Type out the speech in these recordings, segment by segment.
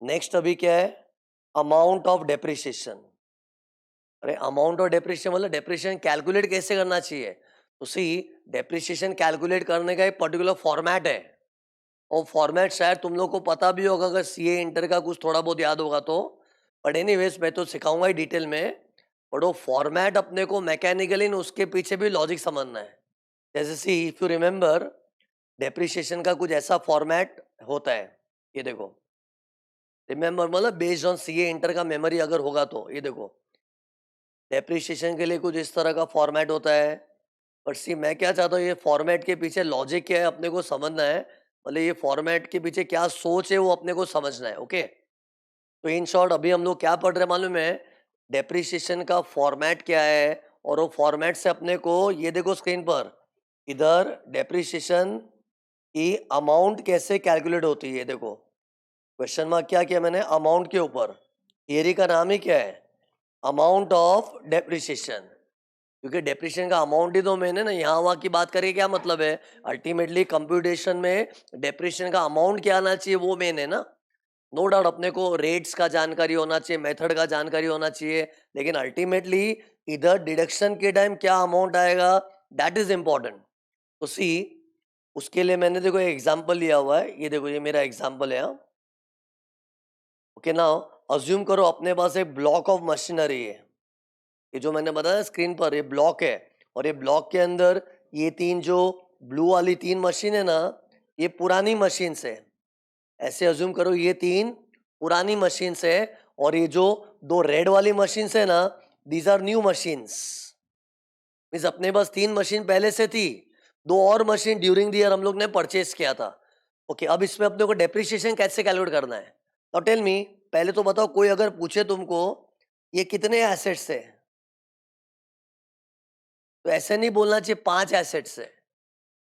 Next अभी क्या है, अमाउंट ऑफ डेप्रिसिएशन। अरे अमाउंट ऑफ डेप्रिसिएशन मतलब डेप्रिसिएशन कैलकुलेट कैसे करना चाहिए। तो सी, डेप्रिसिएशन कैलकुलेट करने का एक पर्टिकुलर फॉर्मेट है, और फॉर्मेट शायद तुम लोग को पता भी होगा अगर सीए इंटर का कुछ थोड़ा बहुत याद होगा तो। बट एनीवेज मैं तो सिखाऊंगा ही डिटेल में। बट वो फॉर्मेट अपने को मैकेनिकली उसके पीछे भी लॉजिक समझना है। जैसे सी, इफ यू रिमेंबर, डेप्रिसिएशन का कुछ ऐसा फॉर्मेट होता है, ये देखो। रिमेंबर मतलब बेस्ड ऑन सीए इंटर का मेमोरी अगर होगा तो ये देखो, डेप्रिसिएशन के लिए कुछ इस तरह का फॉर्मेट होता है। बट सी, मैं क्या चाहता हूँ, ये फॉर्मेट के पीछे लॉजिक क्या है अपने को समझना है। मतलब ये फॉर्मेट के पीछे क्या सोच है वो अपने को समझना है। ओके, तो इन शॉर्ट अभी हम लोग क्या पढ़ रहे हैं मालूम है, डेप्रिसिएशन का फॉर्मेट क्या है। और वो फॉर्मेट से अपने को ये देखो स्क्रीन पर, इधर डेप्रिसिएशन की अमाउंट कैसे कैलकुलेट होती है। ये देखो क्वेश्चन मार्क क्या किया मैंने, अमाउंट के ऊपर। थियरी का नाम ही क्या है, अमाउंट ऑफ डेप्रिसिएशन। क्योंकि डेप्रिसिएशन का अमाउंट ही तो मैंने ना, यहाँ वहाँ की बात करके क्या मतलब है। अल्टीमेटली कंप्यूटेशन में डेप्रिसिएशन का अमाउंट क्या आना चाहिए वो मेन है ना। नो डाउट अपने को रेट्स का जानकारी होना चाहिए, मेथड का जानकारी होना चाहिए, लेकिन अल्टीमेटली इधर डिडक्शन के टाइम क्या अमाउंट आएगा, दैट इज इंपॉर्टेंट। तो सी, उसके लिए मैंने देखो एग्जाम्पल लिया हुआ है, ये देखो ये मेरा एग्जाम्पल है। ओके, नाउ अज्यूम करो अपने पास एक ब्लॉक ऑफ मशीनरी है। ये जो मैंने बताया स्क्रीन पर, ये ब्लॉक है, और ये ब्लॉक के अंदर ये तीन जो ब्लू वाली तीन मशीन है ना, ये पुरानी मशीन है। ऐसे अज्यूम करो ये तीन पुरानी मशीन है, और ये जो दो रेड वाली मशीन है ना, these are new machines. Means अपने पास तीन मशीन पहले से थी, दो और मशीन ड्यूरिंग द ईयर हम लोग ने परचेज किया था। ओके, अब इसमें अपने को डेप्रिसिएशन कैसे कैलकुलेट करना है। तो टेल मी, पहले तो बताओ, कोई अगर पूछे तुमको ये कितने एसेट्स है, तो ऐसे नहीं बोलना चाहिए 5 एसेट्स है।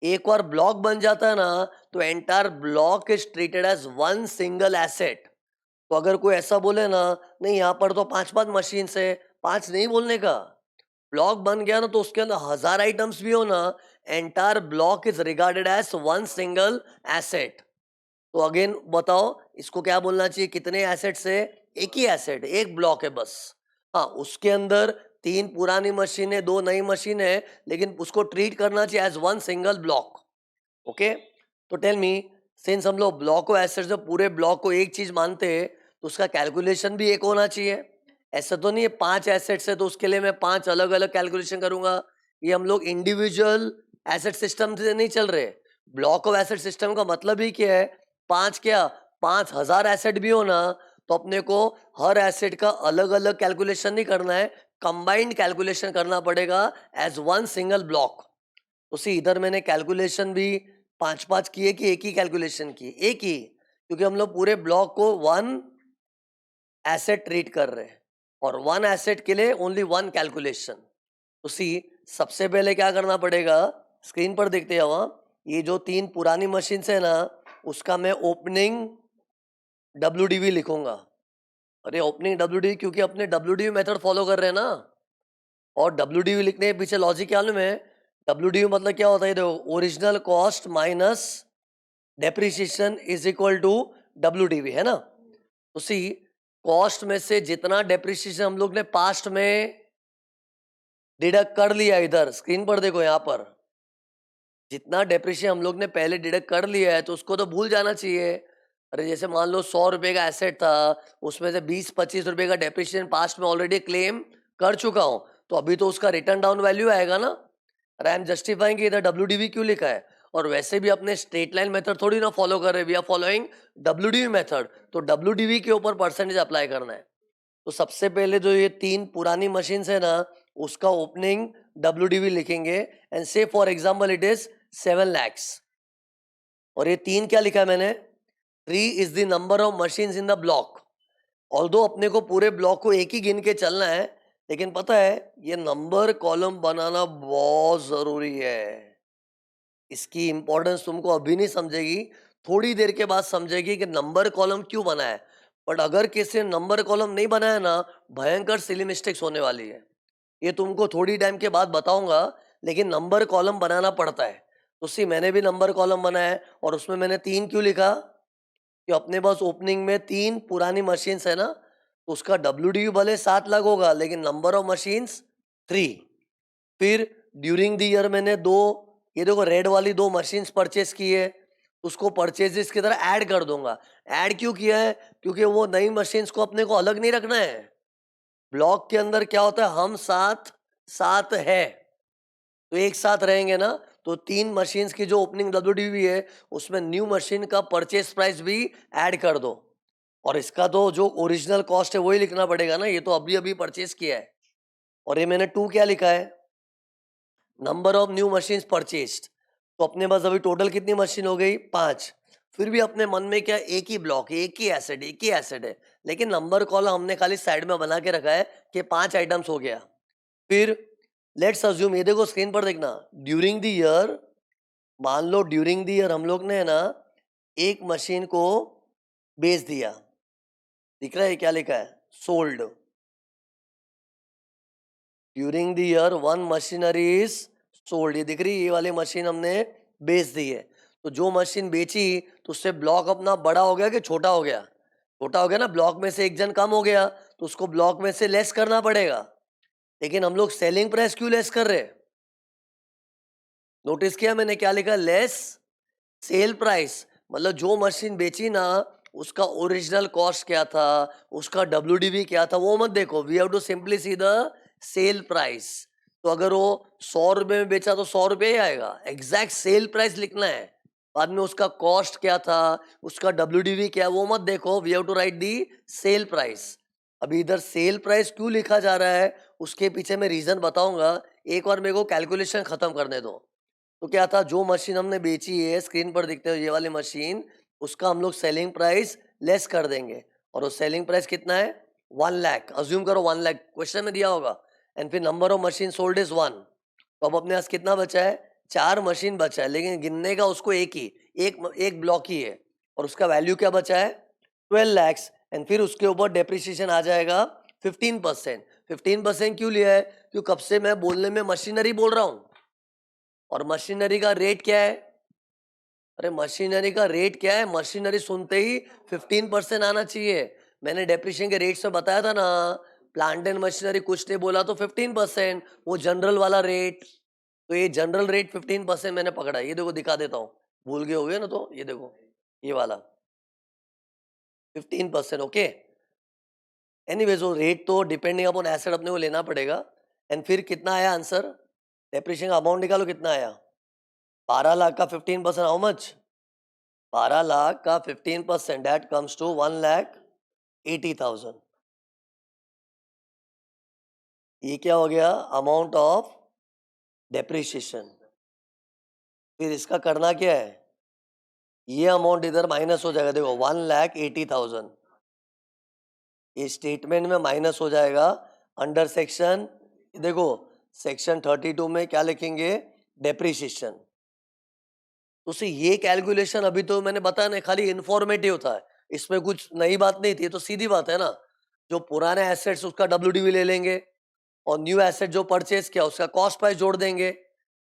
एक बार ब्लॉक बन जाता है ना, तो entire block is treated as one single asset. तो अगर कोई ऐसा बोले ना, नहीं यहाँ पर तो 5 मशीन है, 5 नहीं बोलने का। ब्लॉक बन गया ना, तो उसके अंदर 1000 आइटम्स भी हो ना, entire block is regarded as one single asset. तो अगेन बताओ, इसको क्या बोलना चाहिए, कितने एसेट्स है, एक ही एसेट, एक ब्लॉक है बस। हाँ, उसके अंदर तीन पुरानी मशीन है, दो नई मशीन है, लेकिन उसको ट्रीट करना चाहिए as one single block. Okay, तो टेल मी, सिंस हम लोग ब्लॉक को एसेट्स, जो पूरे ब्लॉक को एक चीज मानते हैं, तो उसका कैलकुलेशन भी एक होना चाहिए। ऐसा तो नहीं है 5 एसेट्स है तो उसके लिए मैं 5 अलग अलग कैलकुलेशन करूंगा। ये हम लोग इंडिविजुअल एसेट सिस्टम से नहीं चल रहे। ब्लॉक ऑफ एसेट सिस्टम का मतलब ही क्या है, 5 क्या, 5000 एसेट भी हो ना, तो अपने को हर एसेट का अलग अलग कैलकुलेशन नहीं करना है, कंबाइंड कैलकुलेशन करना पड़ेगा एज वन सिंगल ब्लॉक। उसी इधर मैंने कैलकुलेशन भी 5 किए कि एक ही कैलकुलेशन की, एक ही, क्योंकि हम लोग पूरे ब्लॉक को वन एसेट ट्रीट कर रहे हैं, और वन एसेट के लिए ओनली वन कैलकुलेशन। उसी, सबसे पहले क्या करना पड़ेगा, स्क्रीन पर देखते हैं वहां, ये जो तीन पुरानी मशीन है ना, उसका मैं ओपनिंग WDV लिखूंगा। अरे ओपनिंग WDV, क्योंकि अपने WDV मेथड फॉलो कर रहे हैं ना। और WDV लिखने के पीछे लॉजिक क्या मालूम है, WDV मतलब क्या होता है, देखो, original cost minus depreciation is equal to WDV, है ना। उसी कॉस्ट में से जितना डेप्रिसिएशन हम लोग ने पास्ट में डिडक्ट कर लिया, इधर स्क्रीन पर देखो, यहाँ पर जितना डेप्रिसिएशन हम लोग ने पहले डिडक्ट कर लिया है, तो उसको तो भूल जाना चाहिए। अरे जैसे मान लो 100 रुपए का एसेट था, उसमें से 20-25 रुपए का डेप्रिसिएशन पास्ट में ऑलरेडी क्लेम कर चुका हूं, तो अभी तो उसका रिटर्न डाउन वैल्यू आएगा ना। अरे आई एम जस्टिफाइंग कि इधर WDV क्यों लिखा है। और वैसे भी अपने स्ट्रेट लाइन मेथड थोड़ी ना फॉलो कर रहे, we are following WDV method, तो WDV के ऊपर परसेंटेज अप्लाई करना है। तो सबसे पहले जो ये तीन पुरानी मशीन है ना, उसका ओपनिंग WDV लिखेंगे, एंड से for example it is 7 lakhs। और ये तीन क्या लिखा है मैंने, 3 is the number of machine in the block. Although अपने को पूरे ब्लॉक को एक ही गिन के चलना है, लेकिन पता है ये नंबर कॉलम बनाना बहुत जरूरी है। इसकी इंपॉर्टेंस तुमको अभी नहीं समझेगी, थोड़ी देर के बाद समझेगी कि नंबर कॉलम क्यों बना है। बट अगर किसी ने नंबर कॉलम नहीं बनाया ना, भयंकर सिली मिस्टेक्स होने वाली है। ये तुमको थोड़ी टाइम के बाद बताऊंगा, लेकिन नंबर कॉलम बनाना पड़ता है। तो सी, मैंने भी नंबर कॉलम बनाया है, और उसमें मैंने 3 क्यों लिखा, कि अपने पास ओपनिंग में 3 पुरानी मशीन्स है ना, तो उसका डब्ल्यूडीवी भले 7 लाख होगा लेकिन नंबर ऑफ मशीन्स 3। फिर ड्यूरिंग द ईयर मैंने 2, ये देखो रेड वाली 2 मशीन्स परचेज की है, उसको परचेजेस की तरह ऐड कर दूंगा। ऐड क्यों किया है? क्योंकि वो नई मशीन्स को अपने को अलग नहीं रखना है। ब्लॉक के अंदर क्या होता है, हम साथ साथ है, तो एक साथ रहेंगे ना, तो 3 मशीन्स की जो ओपनिंग डब्ल्यूडीवी है उसमें न्यू मशीन का परचेज प्राइस भी ऐड कर दो, और इसका तो जो ओरिजिनल कॉस्ट है वही लिखना पड़ेगा ना, ये तो अभी अभी परचेज किया है। और ये मैंने 2 क्या लिखा है, number of new machines purchased, तो अपने पास अभी टोटल कितनी मशीन हो गई, 5। फिर भी अपने मन में क्या, एक ही ब्लॉक है, एक ही एसेट है, लेकिन नंबर कॉलम हमने खाली साइड में बना के रखा है कि 5 आइटम्स हो गया। फिर लेट्स अज्यूम, ये देखो स्क्रीन पर देखना, ड्यूरिंग द ईयर, मान लो ड्यूरिंग द ईयर हम लोग ने है ना एक मशीन को बेच दिया, दिख रहा है क्या लिखा है, sold. During the year 1 machinery is sold, ये दिख रही है, ये वाली मशीन हमने बेच दी है। तो जो मशीन बेची तो उससे ब्लॉक अपना बड़ा हो गया कि छोटा हो गया, छोटा हो गया ना, ब्लॉक में से एक जन कम हो गया, तो उसको ब्लॉक में से लेस करना पड़ेगा। लेकिन हम लोग सेलिंग प्राइस क्यों लेस कर रहे, नोटिस किया मैंने क्या लिखा, लेस सेल प्राइस। मतलब जो मशीन बेची ना उसका ओरिजिनल कॉस्ट क्या था, उसका डब्ल्यूडीवी क्या था, वो मत देखो, we have to simply see the sale price. तो अगर वो 100 रुपए में बेचा तो 100 रुपए ही आएगा, एग्जैक्ट सेल प्राइस लिखना है। बाद में उसका कॉस्ट क्या था, उसका डब्ल्यूडीवी क्या है, वो मत देखो, we have to write the sale price. अभी इधर सेल प्राइस क्यों लिखा जा रहा है उसके पीछे मैं रीजन बताऊंगा, एक बार मेरे को कैलकुलेशन खत्म करने दो। तो क्या था, जो मशीन हमने बेची है स्क्रीन पर दिखते हो ये वाली मशीन, उसका हम लोग सेलिंग प्राइस लेस कर देंगे, और वो सेलिंग प्राइस कितना है, 1 लाख, अज्यूम करो 1 लाख क्वेश्चन में दिया होगा। एंड फिर number of machine sold is 1, तो अब अपने पास कितना बचा है, 4 मशीन बचा है, लेकिन गिनने का उसको एक ही, एक ब्लॉक ही है, और उसका वैल्यू क्या बचा है, 12 लैक्स। एंड फिर उसके ऊपर डेप्रिसिएशन आ जाएगा 15%। 15% क्यों लिया है, क्योंकि कब से मैं बोलने में मशीनरी बोल रहा हूँ, और मशीनरी का रेट क्या है, अरे मशीनरी का रेट क्या है, मशीनरी सुनते ही 15% आना चाहिए। मैंने डेप्रिसिएशन के रेट से बताया था ना, प्लांट एंड मशीनरी कुछ नहीं बोला तो 15%, वो जनरल वाला रेट। तो ये जनरल रेट 15% मैंने पकड़ा, ये देखो दिखा देता हूँ, भूल गए होगे ना, तो ये देखो ये वाला 15%, ओके। एनीवेज वो रेट तो डिपेंडिंग अपॉन एसेट अपने को लेना पड़ेगा। एंड फिर कितना आया आंसर, डेप्रिसिएशन का अमाउंट निकालो कितना आया, 12 लाख का 15%, हाउ मच, 12 लाख का 15%, दैट कम्स टू 1,80,000। ये क्या हो गया, अमाउंट ऑफ डेप्रिसिएशन। फिर इसका करना क्या है, ये अमाउंट इधर माइनस हो जाएगा, देखो 1,80,000, ये स्टेटमेंट में माइनस हो जाएगा अंडर सेक्शन, देखो सेक्शन 32 में क्या लिखेंगे, डेप्रिसिएशन। तो से ये कैलकुलेशन अभी तो मैंने बताया ना, खाली इंफॉर्मेटिव था, इसमें कुछ नई बात नहीं थी, तो सीधी बात है ना, जो पुराने एसेट्स उसका डब्ल्यूडीवी ले लेंगे, और न्यू एसेट जो परचेज किया उसका कॉस्ट प्राइस जोड़ देंगे,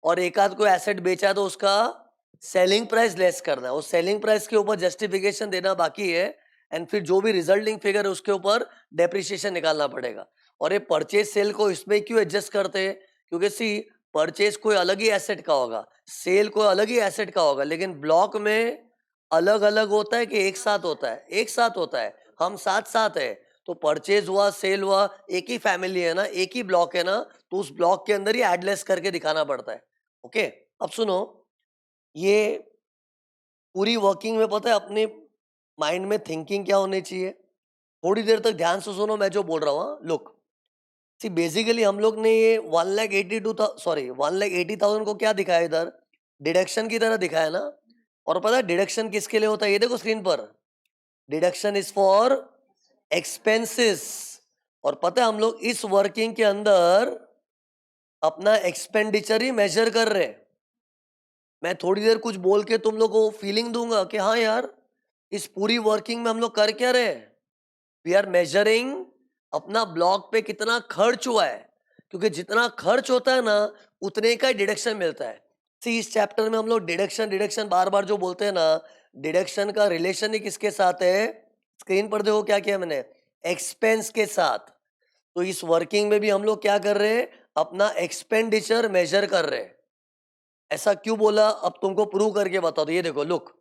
और एक आध कोई एसेट बेचा है तो उसका सेलिंग प्राइस लेस करना है, उस सेलिंग प्राइस के ऊपर जस्टिफिकेशन देना बाकी है। एंड फिर जो भी रिजल्टिंग फिगर है उसके ऊपर डेप्रिसिएशन निकालना पड़ेगा। और ये परचेज सेल को इसमें क्यों एडजस्ट करते हैं, क्योंकि सी परचेज कोई अलग ही एसेट का होगा, सेल कोई अलग ही एसेट का होगा, लेकिन ब्लॉक में अलग अलग होता है कि एक साथ होता है, एक साथ होता है, हम साथ साथ है। तो परचेज हुआ सेल हुआ, एक ही फैमिली है ना, एक ही ब्लॉक है ना, तो उस ब्लॉक के अंदर ही एडलेस करके दिखाना पड़ता है, ओके। अब सुनो, ये पूरी वर्किंग में पता है अपने माइंड में थिंकिंग क्या होनी चाहिए, थोड़ी देर तक ध्यान से सुनो मैं जो बोल रहा हूँ, लुक सी बेसिकली हम लोग ने ये 1,80,000 को क्या दिखाया इधर, डिडक्शन की तरह दिखाया ना। और पता है डिडक्शन किसके लिए होता है, ये देखो स्क्रीन पर, डिडक्शन इज फॉर एक्सपेंसेस। और पता है हम लोग इस वर्किंग के अंदर अपना एक्सपेंडिचर ही मेजर कर रहे हैं। मैं थोड़ी देर कुछ बोल के तुम लोग को फीलिंग दूंगा कि हाँ यार, इस पूरी वर्किंग में हम लोग कर क्या रहे हैं, वी आर मेजरिंग अपना ब्लॉक पे कितना खर्च हुआ है, क्योंकि जितना खर्च होता है ना उतने का डिडक्शन मिलता है। सी इस चैप्टर में हम लोग डिडक्शन डिडक्शन बार बार जो बोलते हैं ना, डिडक्शन का रिलेशन ही किसके साथ है? स्क्रीन पर देखो क्या किया मैंने, एक्सपेंस के साथ। तो इस वर्किंग में भी हम लोग क्या कर रहे हैं, अपना एक्सपेंडिचर मेजर कर रहे हैं। ऐसा क्यों बोला, अब तुमको प्रूव करके बता दो। ये देखो, लुक,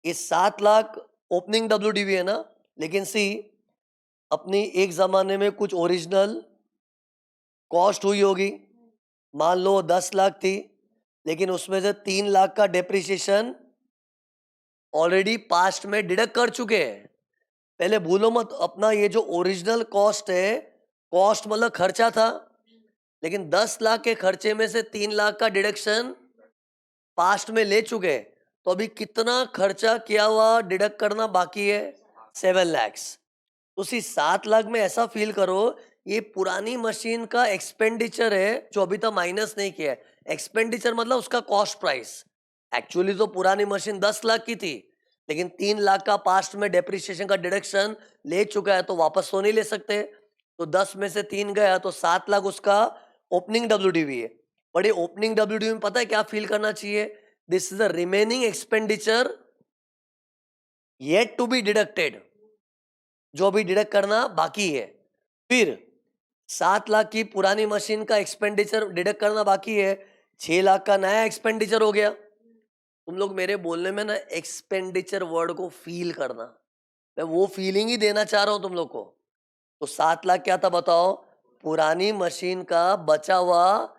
ये 7 लाख ओपनिंग डब्ल्यूडीवी है ना, लेकिन सी अपनी एक जमाने में कुछ ओरिजिनल कॉस्ट हुई होगी। मान लो 10 लाख थी, लेकिन उसमें से 3 लाख का डेप्रिसिएशन ऑलरेडी पास्ट में डिडक्ट कर चुके हैं। पहले भूलो मत, अपना ये जो ओरिजिनल कॉस्ट है, कॉस्ट मतलब खर्चा था, लेकिन 10 लाख के खर्चे में से 3 लाख का डिडक्शन पास्ट में ले चुके हैं। तो अभी कितना खर्चा किया हुआ डिडक्ट करना बाकी है? 7 लैक्स। उसी 7 लाख में ऐसा फील करो, ये पुरानी मशीन का एक्सपेंडिचर है जो अभी तक माइनस नहीं किया है। एक्सपेंडिचर मतलब उसका कॉस्ट प्राइस। एक्चुअली तो पुरानी मशीन 10 लाख की थी, लेकिन 3 लाख का पास्ट में डेप्रिसिएशन का डिडक्शन ले चुका है, तो वापस तो नहीं ले सकते। तो 10 में से 3 गया, तो 7 लाख उसका ओपनिंग डब्ल्यूडीवी है। बट ये ओपनिंग डब्ल्यूडीवी में पता है क्या फील करना चाहिए? This is the remaining expenditure yet to be deducted, जो अभी डिडक्ट करना बाकी है। फिर 7 लाख की पुरानी मशीन का एक्सपेंडिचर डिडक्ट करना बाकी है, 6 लाख का नया एक्सपेंडिचर हो गया। तुम लोग मेरे बोलने में ना एक्सपेंडिचर वर्ड को फील करना, मैं वो फीलिंग ही देना चाह रहा हूं तुम लोग को। तो 7 लाख क्या था बताओ? पुरानी मशीन का बचा हुआ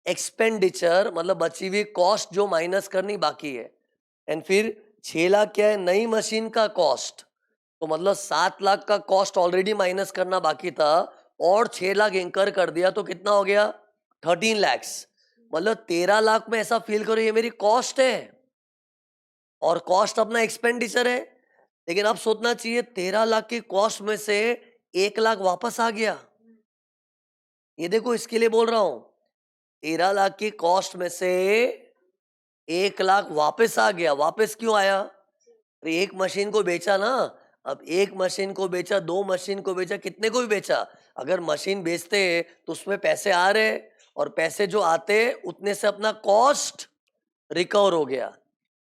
एक्सपेंडिचर, मतलब बची हुई कॉस्ट जो माइनस करनी बाकी है। एंड फिर 6 लाख क्या है? नई मशीन का कॉस्ट। तो मतलब 7 लाख का कॉस्ट ऑलरेडी माइनस करना बाकी था, और 6 लाख इंकर कर दिया, तो कितना हो गया? 13 लैक्स। मतलब 13 लाख में ऐसा फील करो ये मेरी कॉस्ट है, और कॉस्ट अपना एक्सपेंडिचर है। लेकिन अब सोचना चाहिए 13 लाख की कॉस्ट में से 1 लाख वापस आ गया। ये देखो, इसके लिए बोल रहा हूं, 13 लाख की कॉस्ट में से 1 लाख वापस आ गया। वापस क्यों आया? अरे एक मशीन को बेचा ना, अब एक मशीन को बेचा, 2 मशीन को बेचा, कितने को भी बेचा, अगर मशीन बेचते तो उसमें पैसे आ रहे, और पैसे जो आते उतने से अपना कॉस्ट रिकवर हो गया।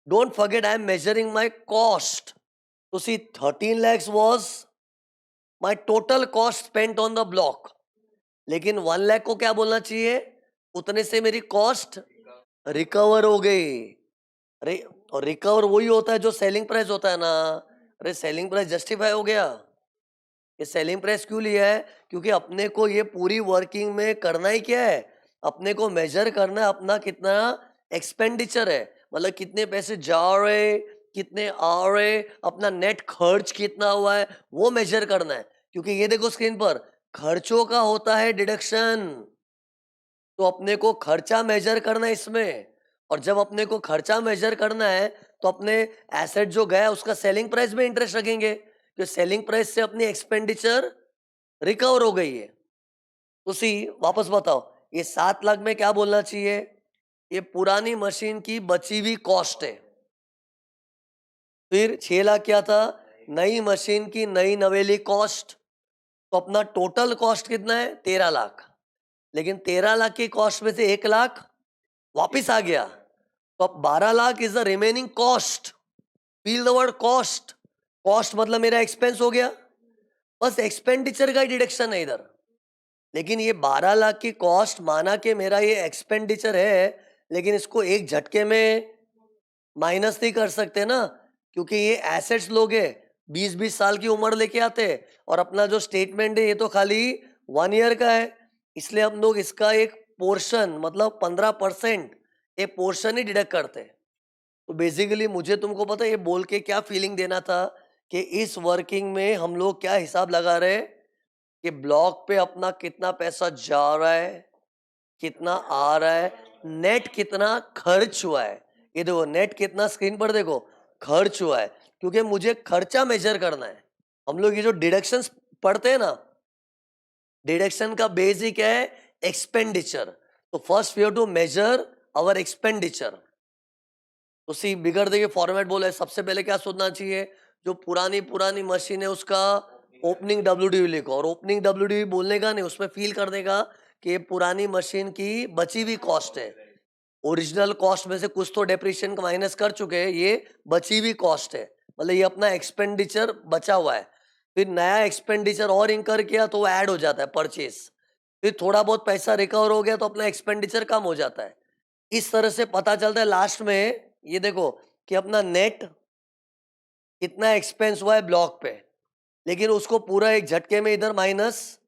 Don't forget, I am measuring my cost. तो सी 13 lakhs was my total cost spent on the block, लेकिन 1 लाख को क्या बोलना चाहिए? उतने से मेरी कॉस्ट रिकवर हो गई। अरे, और रिकवर वही होता है जो सेलिंग प्राइस होता है ना। अरे सेलिंग प्राइस जस्टिफाई हो गया। ये सेलिंग प्राइस क्यों लिया है? क्योंकि अपने को ये पूरी वर्किंग में करना ही क्या है, अपने को मेजर करना है अपना कितना एक्सपेंडिचर है, मतलब कितने पैसे जा रहे, कितने आ रहे, अपना नेट खर्च कितना हुआ है, वो मेजर करना है। क्योंकि ये देखो स्क्रीन पर, खर्चों का होता है डिडक्शन, तो अपने को खर्चा मेजर करना है इसमें। और जब अपने को खर्चा मेजर करना है, तो अपने एसेट जो गया उसका सेलिंग प्राइस में इंटरेस्ट रखेंगे, तो सेलिंग प्राइस से अपनी एक्सपेंडिचर रिकवर हो गई है। उसी वापस बताओ, ये 7 लाख में क्या बोलना चाहिए? ये पुरानी मशीन की बची हुई कॉस्ट है। फिर 6 लाख क्या था? नई मशीन की नई नवेली कॉस्ट। तो अपना टोटल कॉस्ट कितना है? 13 लाख। लेकिन 13 लाख की कॉस्ट में से 1 लाख वापिस आ गया, तो अब 12 lakh is the remaining cost. Feel the word cost. Cost मतलब मेरा एक्सपेंस हो गया, बस एक्सपेंडिचर का डिडक्शन है इधर। लेकिन ये 12 लाख की कॉस्ट माना कि मेरा ये एक्सपेंडिचर है, लेकिन इसको एक झटके में माइनस नहीं कर सकते ना, क्योंकि ये एसेट्स लोग है, 20-20 साल की उम्र लेके आते हैं, और अपना जो स्टेटमेंट है ये तो खाली 1 ईयर का है। इसलिए हम लोग इसका एक पोर्शन, मतलब 15% एक पोर्शन ही डिडक्ट करते हैं। तो बेसिकली मुझे तुमको पता है ये बोल के क्या फीलिंग देना था, कि इस वर्किंग में हम लोग क्या हिसाब लगा रहे हैं कि ब्लॉक पे अपना कितना पैसा जा रहा है, कितना आ रहा है, नेट कितना खर्च हुआ है। ये देखो, नेट कितना स्क्रीन पर देखो खर्च हुआ है, क्योंकि मुझे खर्चा मेजर करना है। हम लोग ये जो डिडक्शंस पढ़ते हैं ना, डिडक्शन का बेसिक है एक्सपेंडिचर। तो first we have to measure our expenditure. तो सी बिगड़ देखिए फॉर्मेट बोला है, सबसे पहले क्या सोचना चाहिए, जो पुरानी पुरानी मशीन है उसका ओपनिंग डब्ल्यूडीवी लिखो, और ओपनिंग डब्ल्यूडीवी बोलने का नहीं, उसमें फील करने का कि ये पुरानी मशीन की बची हुई कॉस्ट है। ओरिजिनल कॉस्ट में से कुछ तो डेप्रिसिएशन का माइनस कर चुके हैं, ये बची हुई कॉस्ट है, मतलब ये अपना एक्सपेंडिचर बचा हुआ है। फिर नया एक्सपेंडिचर और इंकर किया तो वो ऐड हो जाता है परचेज। फिर थोड़ा बहुत पैसा रिकवर हो गया तो अपना एक्सपेंडिचर कम हो जाता है। इस तरह से पता चलता है लास्ट में, ये देखो कि अपना नेट कितना एक्सपेंस हुआ है ब्लॉक पे, लेकिन उसको पूरा एक झटके में इधर माइनस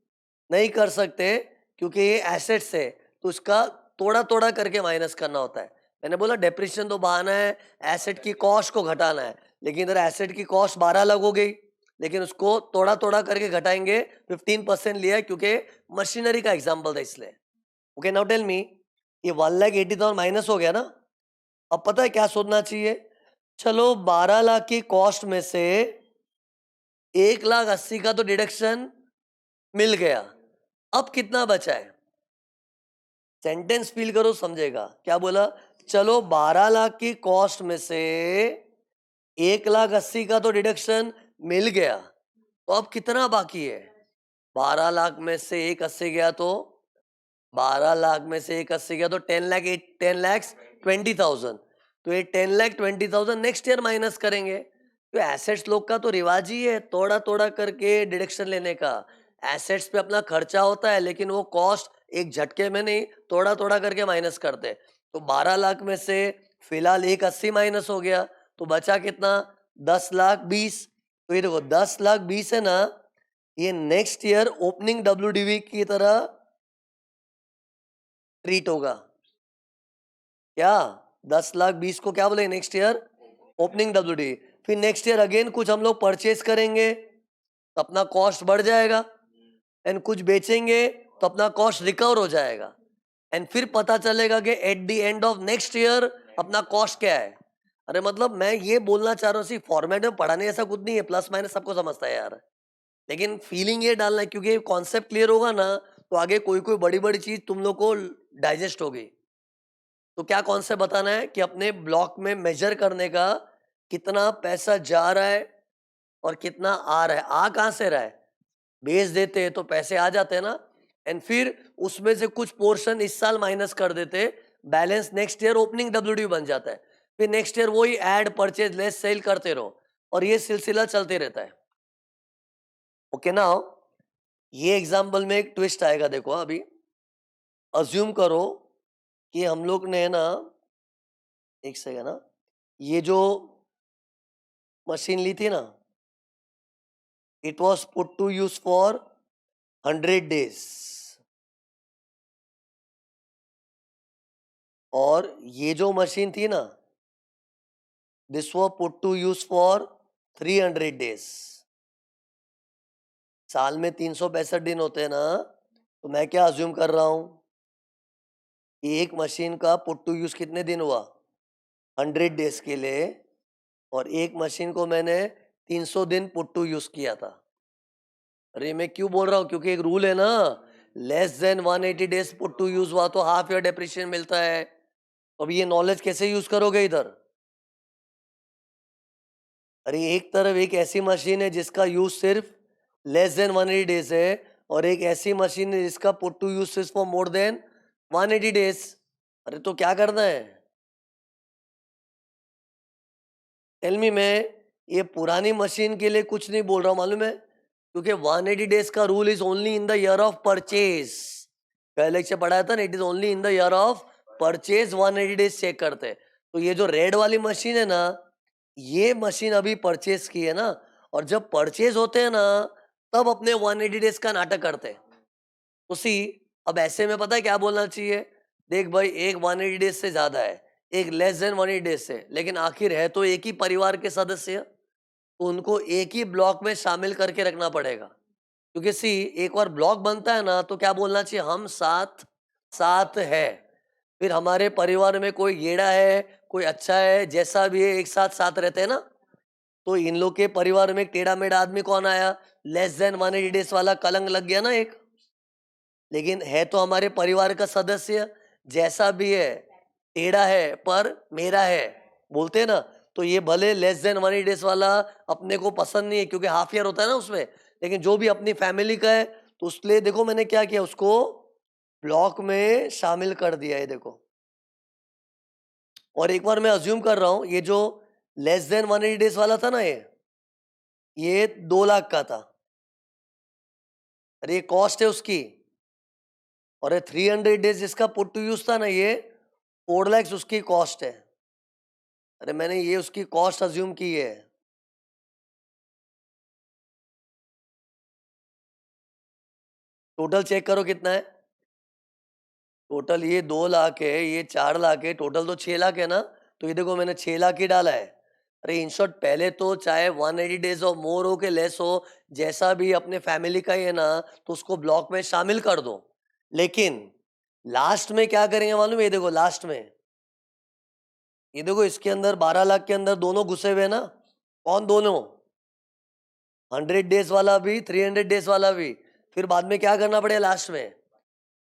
नहीं कर सकते क्योंकि ये एसेट्स है, तो उसका थोड़ा-थोड़ा करके माइनस करना होता है। मैंने बोला डेप्रिसिएशन तो बहाना है, एसेट की कॉस्ट को घटाना है, लेकिन इधर एसेट की कॉस्ट 12 अलग हो गई, लेकिन उसको थोड़ा-थोड़ा करके घटाएँगे, 15% लिया है क्योंकि मशीनरी का एग्ज़ाम्पल था इसलिए। ओके, नाउ टेल मी, ये 1,80,000 माइनस हो गया ना? अब पता है क्या सोचना चाहिए? चलो 12 लाख की कॉस्ट में से 1,80,000 का तो डिडक्शन मिल गया। अब कितना बचा है? सेंटेंस फील करो, समझेगा। क्या बोला? चलो 12 लाख की कॉस्ट में से 1,80,000 का तो डिडक्शन मिल गया, तो अब कितना बाकी है? 12 लाख में से 1,80,000 गया तो 12 लाख में से 1,80,000 गया तो 10,20,000। तो ये 10,20,000 नेक्स्ट ईयर माइनस करेंगे। तो एसेट्स लोग का तो रिवाज ही है थोड़ा थोड़ा करके डिडक्शन लेने का। एसेट्स पे अपना खर्चा होता है, लेकिन वो कॉस्ट एक झटके में नहीं, थोड़ा थोड़ा करके माइनस करते हैं। तो 12 लाख में से फिलहाल 1,80,000 माइनस हो गया, तो बचा कितना? 10,20,000। तो ये देखो 10,20,000 है ना, ये नेक्स्ट ईयर ओपनिंग डब्ल्यूडीवी की तरह ट्रीट होगा। क्या 10,20,000 को क्या बोले नेक्स्ट ईयर? Opening WD. फिर नेक्स्ट ईयर अगेन कुछ हम लोग परचेज करेंगे तो अपना कॉस्ट बढ़ जाएगा, एंड कुछ बेचेंगे तो अपना कॉस्ट रिकवर हो जाएगा, एंड फिर पता चलेगा कि at the end of next year अपना कॉस्ट क्या है। अरे मतलब मैं ये बोलना चाह रहा हूँ, फॉर्मेट में पढ़ाने ऐसा कुछ नहीं है, प्लस माइनस सबको समझता है यार, लेकिन फीलिंग ये डालना है क्योंकि कॉन्सेप्ट क्लियर होगा ना, तो आगे कोई कोई बड़ी बड़ी चीज तुम लोग को डाइजेस्ट होगी। तो क्या कॉन्सेप्ट बताना है कि अपने ब्लॉक में मेजर करने का, कितना पैसा जा रहा है और कितना आ रहा है। आ कहाँ से रहा है? बेच देते हैं तो पैसे आ जाते हैं ना, एंड फिर उसमें से कुछ पोर्शन इस साल माइनस कर देते, balance next year opening WD बन जाता है। फिर नेक्स्ट ईयर वही ऐड परचेज लेस सेल करते रहो, और ये सिलसिला चलते रहता है। ओके ना? ये एग्जाम्पल में एक ट्विस्ट आएगा, देखो अभी अज्यूम करो कि हम लोग ने ना, एक सेकंड ना, ये जो मशीन ली थी ना, it was put to use for 100 days, और ये जो मशीन थी ना, this was put to use for 300 days। साल में 365 दिन होते हैं ना, तो मैं क्या अज्यूम कर रहा हूं कि एक मशीन का पुट टू यूज कितने दिन हुआ? 100 days के लिए, और एक मशीन को मैंने 300 दिन पुट टू यूज किया था। अरे मैं क्यों बोल रहा हूँ? क्योंकि एक रूल है ना, less than 180 days put to use हुआ तो हाफ ईयर डेप्रिसिएशन मिलता है। अब ये नॉलेज कैसे यूज करोगे इधर? अरे एक तरफ एक ऐसी मशीन है जिसका यूज सिर्फ लेस देन 180 डेज है, और एक ऐसी मशीन है जिसका पुट टू यूज सिर्फ फॉर मोर देन 180 डेज। अरे तो क्या करना है? Tell me. मैं ये पुरानी मशीन के लिए कुछ नहीं बोल रहा हूँ, मालूम है, क्योंकि 180 डेज का rule is only in the year of purchase. पहले से पढ़ाया था ना, it is only in the year of purchase 180 days check करते हैं। तो ये जो रेड वाली मशीन है ना, ये मशीन अभी परचेज की है ना, और जब परचेज होते हैं ना, तब अपने 180 डेज का नाटक करते हैं। तो सी, अब ऐसे में पता है क्या बोलना चाहिए? देख भाई, एक 180 डेज से ज्यादा है, एक लेस देन 180 डेज से, लेकिन आखिर है तो एक ही परिवार के सदस्य, तो उनको एक ही ब्लॉक में शामिल करके रखना पड़ेगा। क्योंकि सी, एक बार ब्लॉक बनता है ना, तो क्या बोलना चाहिए? हम साथ साथ है। फिर हमारे परिवार में कोई गेड़ा है, कोई अच्छा है, जैसा भी है, एक साथ साथ रहते हैं ना। तो इन लोग के परिवार में एक टेढ़ा मेढ़ा आदमी कौन आया? लेस देन 180 डेज वाला कलंक लग गया ना एक। लेकिन है तो हमारे परिवार का सदस्य, जैसा भी है, टेढ़ा है पर मेरा है, बोलते हैं ना। तो ये भले लेस देन 180 डेज वाला अपने को पसंद नहीं है क्योंकि हाफ ईयर होता है ना उसमें, लेकिन जो भी अपनी फैमिली का है, तो उसके लिए देखो मैंने क्या किया, उसको ब्लॉक में शामिल कर दिया है। देखो और एक बार मैं अज्यूम कर रहा हूं, ये जो लेस देन 180 डेज वाला था ना, ये 2 लाख का था, अरे ये कॉस्ट है उसकी। और ये 300 डेज जिसका पुट टू यूज था ना, ये 4 lakhs उसकी कॉस्ट है। अरे मैंने ये उसकी कॉस्ट अज्यूम की है। टोटल चेक करो कितना है। टोटल ये 2 लाख है, ये 4 लाख है, टोटल तो 6 लाख है ना। तो ये देखो मैंने 6 लाख ही डाला है। अरे इन शॉर्ट, पहले तो चाहे 180 डेज और मोर हो के लेस हो, जैसा भी अपने फैमिली का ही है ना, तो उसको ब्लॉक में शामिल कर दो। लेकिन लास्ट में क्या करेंगे मालूम है? ये देखो लास्ट में, ये देखो इसके अंदर 12 लाख के अंदर दोनों घुसे हुए हैं ना। कौन दोनों? 100 डेज वाला भी, 300 डेज वाला भी। फिर बाद में क्या करना पड़ेगा लास्ट में?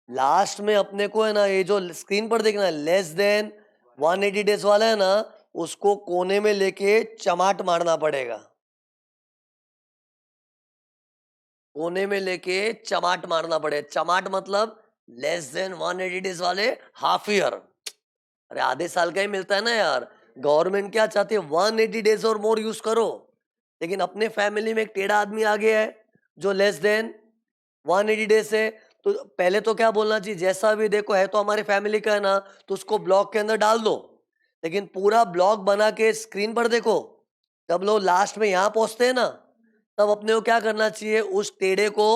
लास्ट में अपने को है ना, ये जो स्क्रीन पर देखना है, लेस देन 180 डेज वाला है ना, उसको कोने में लेके चमाट मारना पड़ेगा। कोने में लेके चमाट मारना पड़ेगा। चमाट मतलब लेस देन 180 डेज वाले हाफ ईयर। अरे आधे साल का ही मिलता है ना यार। गवर्नमेंट क्या चाहती है? 180 डेज और मोर यूज करो। लेकिन अपने फैमिली में एक टेढ़ा आदमी आ गया है जो लेस देन 180 डेज है, तो पहले तो क्या बोलना चाहिए? जैसा भी देखो है तो हमारे फैमिली का है ना, तो उसको ब्लॉक के अंदर डाल दो। लेकिन पूरा ब्लॉक बना के स्क्रीन पर देखो, जब लोग लास्ट में यहां पहुंचते हैं ना, तब अपने को क्या करना चाहिए? उस टेढ़े को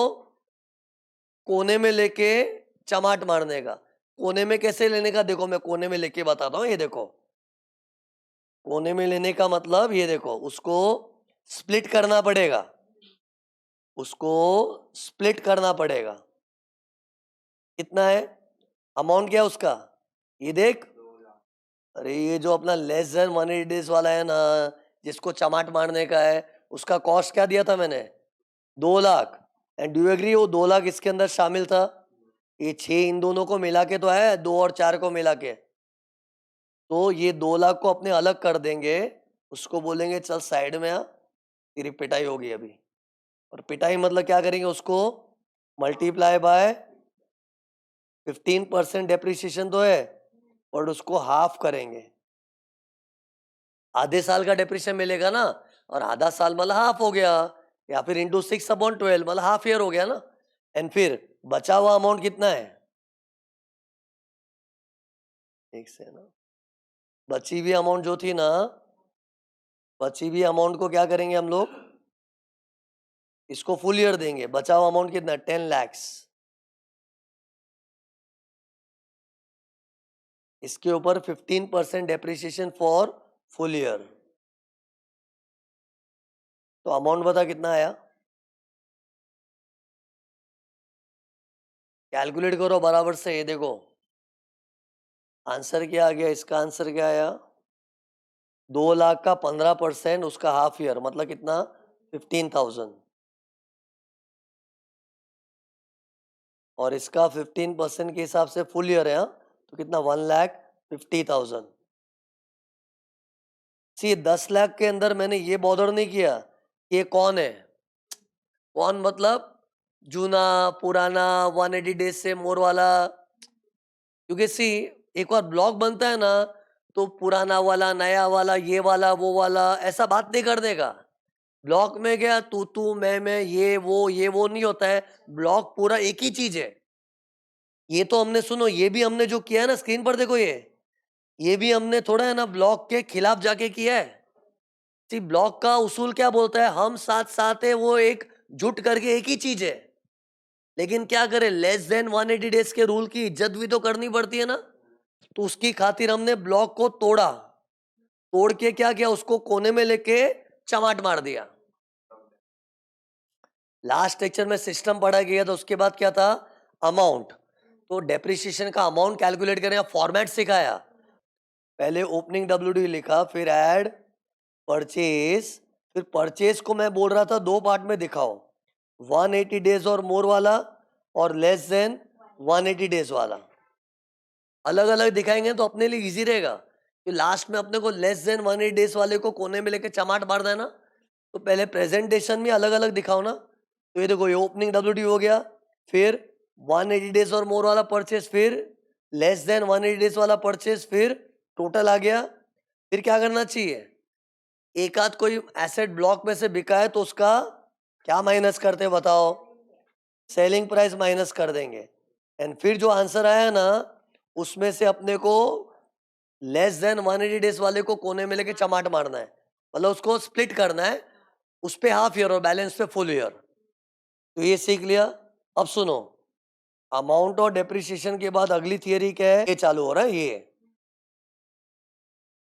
कोने में लेके चमाट मारने का। कोने में कैसे लेने का? देखो मैं कोने में लेके बताता हूँ। ये देखो, कोने में लेने का मतलब ये देखो, उसको स्प्लिट करना पड़ेगा। उसको स्प्लिट करना पड़ेगा। कितना है अमाउंट? क्या है उसका? ये देख। अरे ये जो अपना लेस देन 180 डेज वाला है ना, जिसको चमाट मारने का है, उसका कॉस्ट क्या दिया था मैंने? 2 लाख। एंड डू एग्री वो 2 लाख इसके अंदर शामिल था? ये 6 इन दोनों को मिला के तो है, 2 और 4 को मिला के। तो ये 2 लाख को अपने अलग कर देंगे। उसको बोलेंगे चल साइड में आ, तेरी पिटाई होगी अभी। और पिटाई मतलब क्या करेंगे? उसको मल्टीप्लाई बाय 15% डेप्रिसिएशन तो है, और उसको हाफ करेंगे। आधे साल का डेप्रिसिएशन मिलेगा ना, और आधा साल मतलब हाफ हो गया, या फिर इंटू 6/12 मतलब हाफ ईयर हो गया ना। एंड फिर बचा हुआ अमाउंट कितना है? एक से ना, बची हुई अमाउंट जो थी ना, बची हुई अमाउंट को क्या करेंगे हम लोग? इसको फुल ईयर देंगे। बचा हुआ अमाउंट कितना? 10 lakhs। इसके ऊपर 15% डेप्रिसिएशन फॉर फुल ईयर। तो अमाउंट बता कितना आया? कैलकुलेट करो बराबर से। ये देखो आंसर क्या आ गया। इसका आंसर क्या आया? 2 लाख का 15%, उसका हाफ ईयर मतलब कितना? 15,000। और इसका 15% के हिसाब से फुल ईयर है, हाँ? तो कितना? 1,50,000। सी 10 लाख के अंदर मैंने ये बॉदर नहीं किया कि ये कौन है। कौन मतलब जूना, पुराना, 180 डेज से मोर वाला। क्योंकि सी, एक बार ब्लॉग बनता है ना, तो पुराना वाला, नया वाला, ये वाला, वो वाला, ऐसा बात नहीं कर देगा। ब्लॉक में गया तू मैं, ये वो नहीं होता है। ब्लॉक पूरा एक ही चीज है। ये तो हमने, सुनो, ये भी हमने जो किया है ना, स्क्रीन पर देखो, ये भी हमने थोड़ा है ना ब्लॉक के खिलाफ जाके किया है। सी ब्लॉक का उसूल क्या बोलता है? हम साथ साथ है, वो एक जुट करके एक ही चीज है। लेकिन क्या करे, लेस देन 180 डेज के रूल की इज्जत भी तो करनी पड़ती है ना। तो उसकी खातिर हमने ब्लॉक को तोड़ा। तोड़ के क्या किया? उसको कोने में लेके चमाट मार दिया। लास्ट लेक्चर में सिस्टम पढ़ा गया था, उसके बाद क्या था? अमाउंट। तो डेप्रिसिएशन का अमाउंट कैलकुलेट करने का फॉर्मेट सिखाया। पहले ओपनिंग डब्ल्यूडी लिखा, फिर ऐड परचेज। फिर परचेज को मैं बोल रहा था दो पार्ट में दिखाओ, 180 डेज और मोर वाला, और लेस देन 180 डेज वाला। अलग अलग दिखाएंगे तो अपने लिए इजी रहेगा कि लास्ट में अपने को लेस देन 180 डेज वाले को कोने में लेके चमाट मार देना। तो पहले प्रेजेंटेशन में अलग अलग दिखाओ ना। तो ये देखो, ये ओपनिंग डब्ल्यूडी हो गया, फिर 180 डेज और मोर वाला परचेज, फिर लेस देन 180 डेज वाला परचेज, फिर टोटल आ गया। फिर क्या करना चाहिए, एक आध कोई एसेट ब्लॉक में से बिका है तो उसका क्या माइनस करते बताओ, सेलिंग प्राइस माइनस कर देंगे। एंड फिर जो आंसर आया ना उसमें से अपने को लेस देन 180 डेज वाले को कोने में लेके चमाट मारना है, मतलब उसको स्प्लिट करना है, उस पे हाफ ईयर और बैलेंस पे फुल ईयर। तो ये सीख लिया। अब सुनो, अमाउंट और डेप्रिसिएशन के बाद अगली थियरी क्या है, ये चालू हो रहा है ये।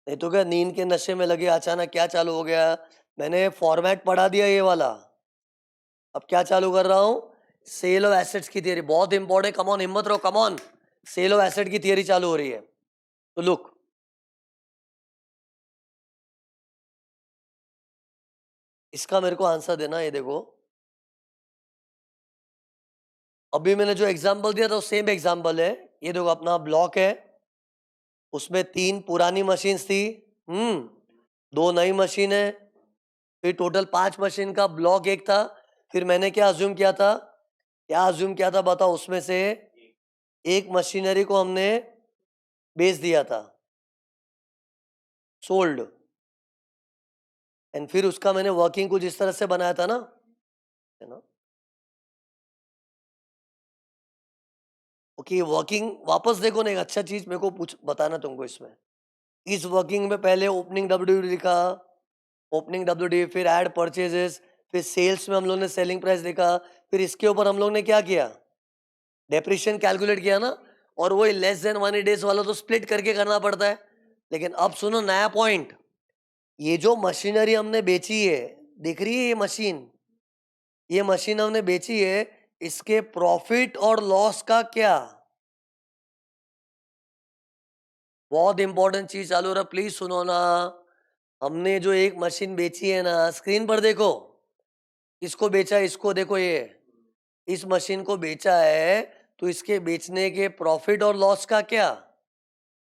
नहीं तो क्या नींद के नशे में लगे अचानक क्या चालू हो गया, मैंने फॉर्मेट पढ़ा दिया ये वाला। अब क्या चालू कर रहा हूं, सेल ऑफ एसेट्स की थियरी, बहुत इंपॉर्टेंट, कम ऑन हिम्मत रहो, come on. Sale of asset की थियरी चालू हो रही है। तो लुक, इसका मेरे को आंसर देना, ये देखो अभी मैंने जो एग्जांपल दिया था वो सेम एग्जांपल है। ये देखो अपना ब्लॉक है, उसमें 3 पुरानी मशीन्स थी, 2 नई मशीन है, फिर टोटल 5 मशीन का ब्लॉक एक था। फिर मैंने क्या अज्यूम किया था, बताओ, उसमें से एक मशीनरी को हमने बेच दिया था, सोल्ड। एंड फिर उसका मैंने वर्किंग कुछ इस तरह से बनाया था ना, है ना। ओके, वर्किंग वापस देखो ना, एक अच्छा चीज मेरे को पूछ बताना तुमको इसमें। इस वर्किंग में पहले ओपनिंग डब्ल्यू लिखा, ओपनिंग डब्ल्यू, फिर ऐड परचेजेस, फिर सेल्स में हम लोग ने सेलिंग प्राइस देखा, फिर इसके ऊपर हम लोग ने क्या किया, डेप्रिशिएशन कैलकुलेट किया ना। और वही लेस देन 180 डेज वाला तो स्प्लिट करके करना पड़ता है। लेकिन अब सुनो नया पॉइंट, ये जो मशीनरी हमने बेची है, दिख रही है ये मशीन हमने बेची है, इसके प्रॉफिट और लॉस का क्या, बहुत इंपॉर्टेंट चीज चालू हो रहा, प्लीज सुनो ना। हमने जो एक मशीन बेची है ना, स्क्रीन पर देखो, इसको बेचा है, इसको देखो, ये इस मशीन को बेचा है, तो इसके बेचने के प्रॉफिट और लॉस का क्या।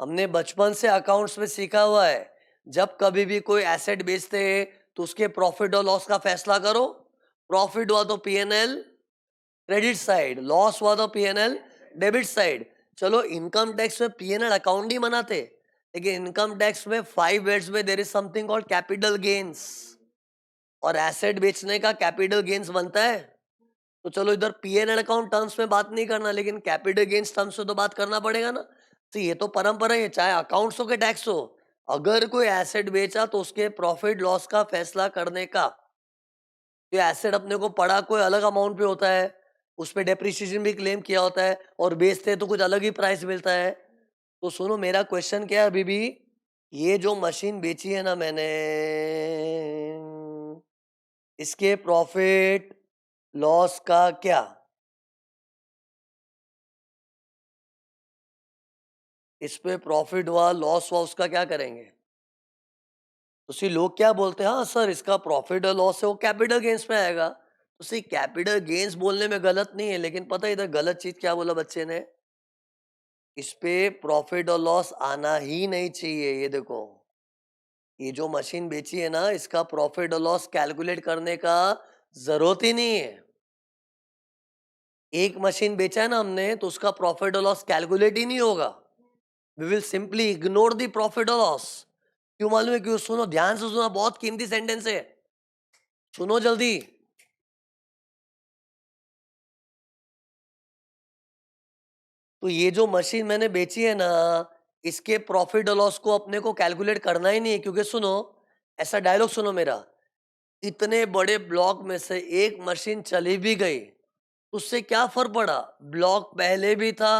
हमने बचपन से अकाउंट्स में सीखा हुआ है, जब कभी भी कोई एसेट बेचते हैं तो उसके प्रॉफिट और लॉस का फैसला करो। प्रॉफिट हुआ तो पीएनएल क्रेडिट साइड, लॉस हुआ तो पीएनएल डेबिट साइड। चलो इनकम टैक्स में पीएनएल अकाउंट नहीं बनाते, लेकिन इनकम टैक्स में 5 वर्ड्स में there is something called capital gains, और एसेट बेचने का कैपिटल गेन्स बनता है। तो चलो इधर पीएनएल अकाउंट टर्म्स में बात नहीं करना, लेकिन कैपिटल गेन्स टर्म्स में तो बात करना पड़ेगा ना। तो ये तो परंपरा है, चाहे अकाउंट्स हो के टैक्स हो, अगर कोई एसेट बेचा तो उसके प्रॉफिट लॉस का फैसला करने का। तो एसेट अपने को पड़ा कोई अलग अमाउंट पे होता है, उस पे डेप्रिसिएशन भी क्लेम किया होता है, और बेचते हैं तो कुछ अलग ही प्राइस मिलता है। तो सुनो मेरा क्वेश्चन क्या है अभी भी, ये जो मशीन बेची है ना मैंने, इसके प्रॉफिट लॉस का क्या, इस पे प्रॉफिट हुआ लॉस हुआ उसका क्या करेंगे। तो सी लोग क्या बोलते हैं, हाँ सर इसका प्रॉफिट और लॉस है वो कैपिटल गेन्स में आएगा। तो सी कैपिटल गेन्स बोलने में गलत नहीं है, लेकिन पता है इधर गलत चीज क्या बोला बच्चे ने, इस पे प्रॉफिट और लॉस आना ही नहीं चाहिए। ये देखो, ये जो मशीन बेची है ना, इसका प्रॉफिट और लॉस कैलकुलेट करने का जरूरत ही नहीं है। एक मशीन बेचा है ना हमने, तो उसका प्रॉफिट और लॉस कैलकुलेट ही नहीं होगा। We will simply ignore the profit और लॉस। क्यों मालूम है क्यों, सुनो ध्यान से सुनो, बहुत कीमती सेंटेंस है, सुनो जल्दी। तो ये जो मशीन मैंने बेची है ना, इसके प्रॉफिट और लॉस को अपने को कैलकुलेट करना ही नहीं है, क्योंकि सुनो, ऐसा डायलॉग सुनो मेरा, इतने बड़े ब्लॉक में से एक मशीन चली भी गई, उससे क्या फर्क पड़ा, ब्लॉक पहले भी था,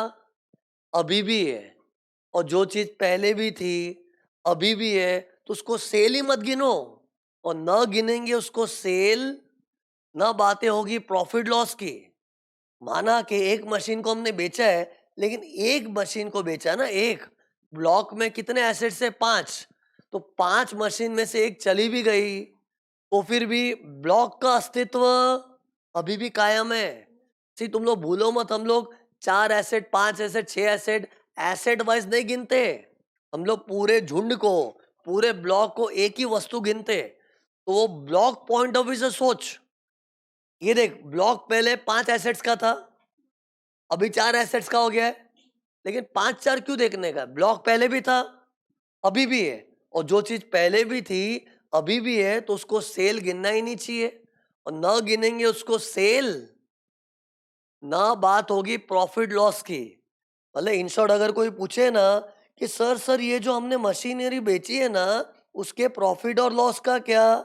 अभी भी है, और जो चीज पहले भी थी अभी भी है, तो उसको सेल ही मत गिनो। और न गिनेंगे उसको सेल, न बातें होगी प्रॉफिट लॉस की। माना कि एक मशीन को हमने बेचा है, लेकिन एक मशीन को बेचा ना, एक ब्लॉक में कितने एसेट्स है, 5, तो 5 मशीन में से एक चली भी गई, तो फिर भी ब्लॉक का अस्तित्व अभी भी कायम है। सी तुम लोग भूलो मत, हम लोग 4 asset, 5 asset, 6 asset, asset wise नहीं गिनते, हम लोग पूरे झुंड को, पूरे ब्लॉक को एक ही वस्तु गिनते। तो वो ब्लॉक पॉइंट ऑफ व्यू से सोच, ये देख ब्लॉक पहले 5 एसेट्स का था, अभी 4 एसेट्स का हो गया है, लेकिन 5 4 क्यों देखने का, ब्लॉक पहले भी था, अभी भी है। और जो चीज पहले भी थी अभी भी है, तो उसको सेल गिनना ही नहीं चाहिए। और न गिनेंगे उसको सेल, ना बात होगी प्रॉफिट लॉस की। मतलब इन शॉर्ट अगर कोई पूछे ना कि सर ये जो हमने मशीनरी बेची है ना, उसके प्रॉफिट और लॉस का क्या,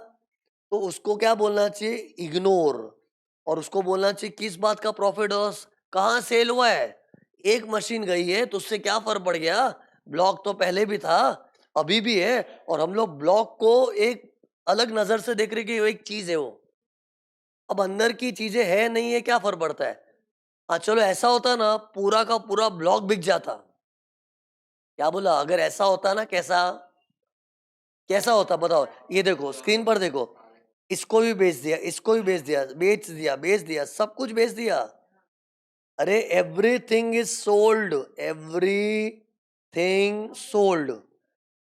तो उसको क्या बोलना चाहिए, इग्नोर। और उसको बोलना चाहिए किस बात का प्रॉफिट लॉस, कहाँ सेल हुआ है। एक मशीन गई है तो उससे क्या फर्क पड़ गया, ब्लॉक तो पहले भी था, अभी भी है। और हम लोग ब्लॉक को एक अलग नजर से देख रहे कि वो एक चीज है वो। अब अंदर की चीजें है नहीं है, क्या फर्क पड़ता है। हाँ चलो, ऐसा होता ना पूरा का पूरा ब्लॉक बिक जाता। क्या बोला, अगर ऐसा होता ना, कैसा कैसा होता बताओ। ये देखो स्क्रीन पर देखो, इसको भी बेच दिया, इसको भी बेच दिया, सब कुछ बेच दिया। अरे everything is sold, everything sold.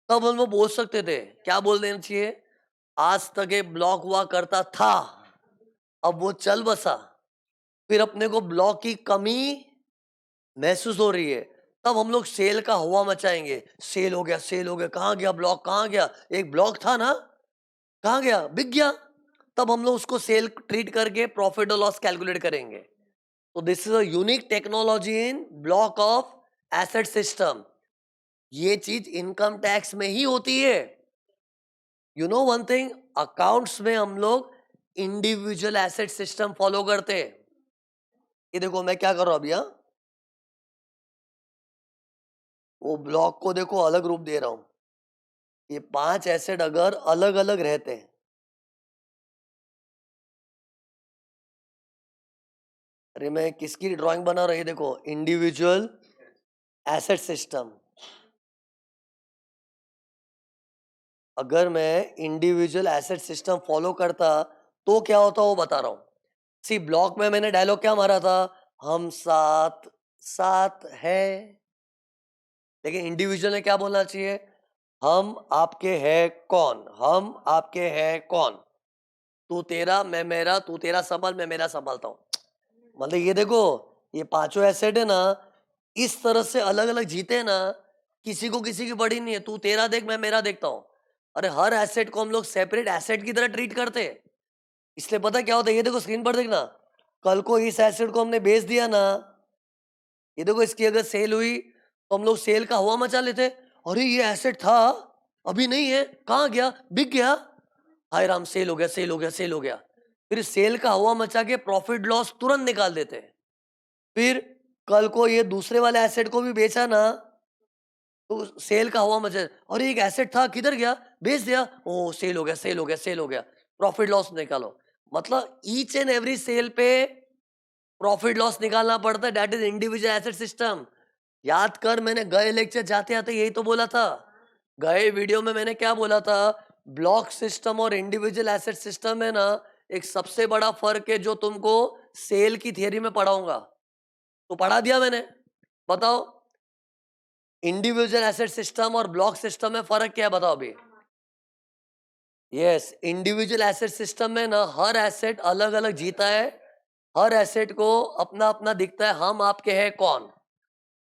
तब हम लोग बोल सकते थे, क्या बोल देना चाहिए, आज तक ये ब्लॉक हुआ करता था, अब वो चल बसा। फिर अपने को ब्लॉक की कमी महसूस हो रही है, तब हम लोग सेल का हुआ मचाएंगे, सेल हो गया, सेल हो गया, कहाँ गया ब्लॉक, कहाँ गया, एक ब्लॉक था ना, कहाँ गया, बिक गया। तब हम लोग उसको सेल ट्रीट करके प्रॉफिट और लॉस कैलकुलेट करेंगे। तो this is a unique technology in block of asset system. ये चीज इनकम टैक्स में ही होती है। You know one thing, accounts में हम लोग इंडिविजुअल एसेट सिस्टम फॉलो करते हैं। ये देखो मैं क्या कर रहा हूं अभी, हाँ, वो ब्लॉक को देखो अलग रूप दे रहा हूं। ये 5 एसेट अगर अलग अलग रहते हैं, अरे मैं किसकी ड्राइंग बना रहा हूं, ये देखो इंडिविजुअल एसेट सिस्टम। अगर मैं इंडिविजुअल एसेट सिस्टम फॉलो करता तो क्या होता वो बता रहा हूं। सी ब्लॉक में मैंने डायलॉग क्या मारा था, हम साथ साथ है। लेकिन इंडिविजुअल में क्या बोलना चाहिए, हम आपके हैं कौन, हम आपके हैं कौन। तू तेरा मैं मेरा, तू तेरा संभाल मैं मेरा संभालता हूँ। मतलब ये देखो, ये पांचों एसेट है ना, इस तरह से अलग अलग जीते हैं ना, किसी को किसी की पड़ी नहीं है, तू तेरा देख मैं मेरा देखता हूँ। अरे हर एसेट को हम लोग सेपरेट एसेट की तरह ट्रीट करते हैं। इसलिए पता क्या होता है, ये देखो स्क्रीन पर देखना, कल को इस एसेट को हमने बेच दिया ना, ये देखो इसकी अगर सेल हुई तो हम लोग सेल का हुआ मचा लेते। अरे ये एसेट था, अभी नहीं है, कहाँ गया, बिक गया, हाय राम, सेल हो गया, सेल हो गया, सेल हो गया। फिर सेल का हवा मचा के प्रॉफिट लॉस तुरंत निकाल देते हैं। फिर कल को ये दूसरे वाले एसेट को भी बेचा ना, तो सेल का हवा मचा, और एक एसेट था किधर गया, बेच दिया, ओ सेल हो गया, सेल हो गया, सेल हो गया, प्रॉफिट लॉस निकालो। मतलब ईच एंड एवरी सेल पे प्रॉफिट लॉस निकालना पड़ता है। That is individual asset system. याद कर, मैंने गए लेक्चर जाते आते यही तो बोला था। गए वीडियो में मैंने क्या बोला था, ब्लॉक सिस्टम और इंडिविजुअल एसेट सिस्टम है ना, एक सबसे बड़ा फर्क है जो तुमको सेल की थियरी में पढ़ाऊंगा। तो पढ़ा दिया मैंने, बताओ इंडिविजुअल एसेट सिस्टम और ब्लॉक सिस्टम में फर्क क्या है, बताओ अभी। यस, इंडिविजुअल एसेट सिस्टम में ना हर एसेट अलग अलग जीता है, हर एसेट को अपना अपना दिखता है, हम आपके हैं कौन।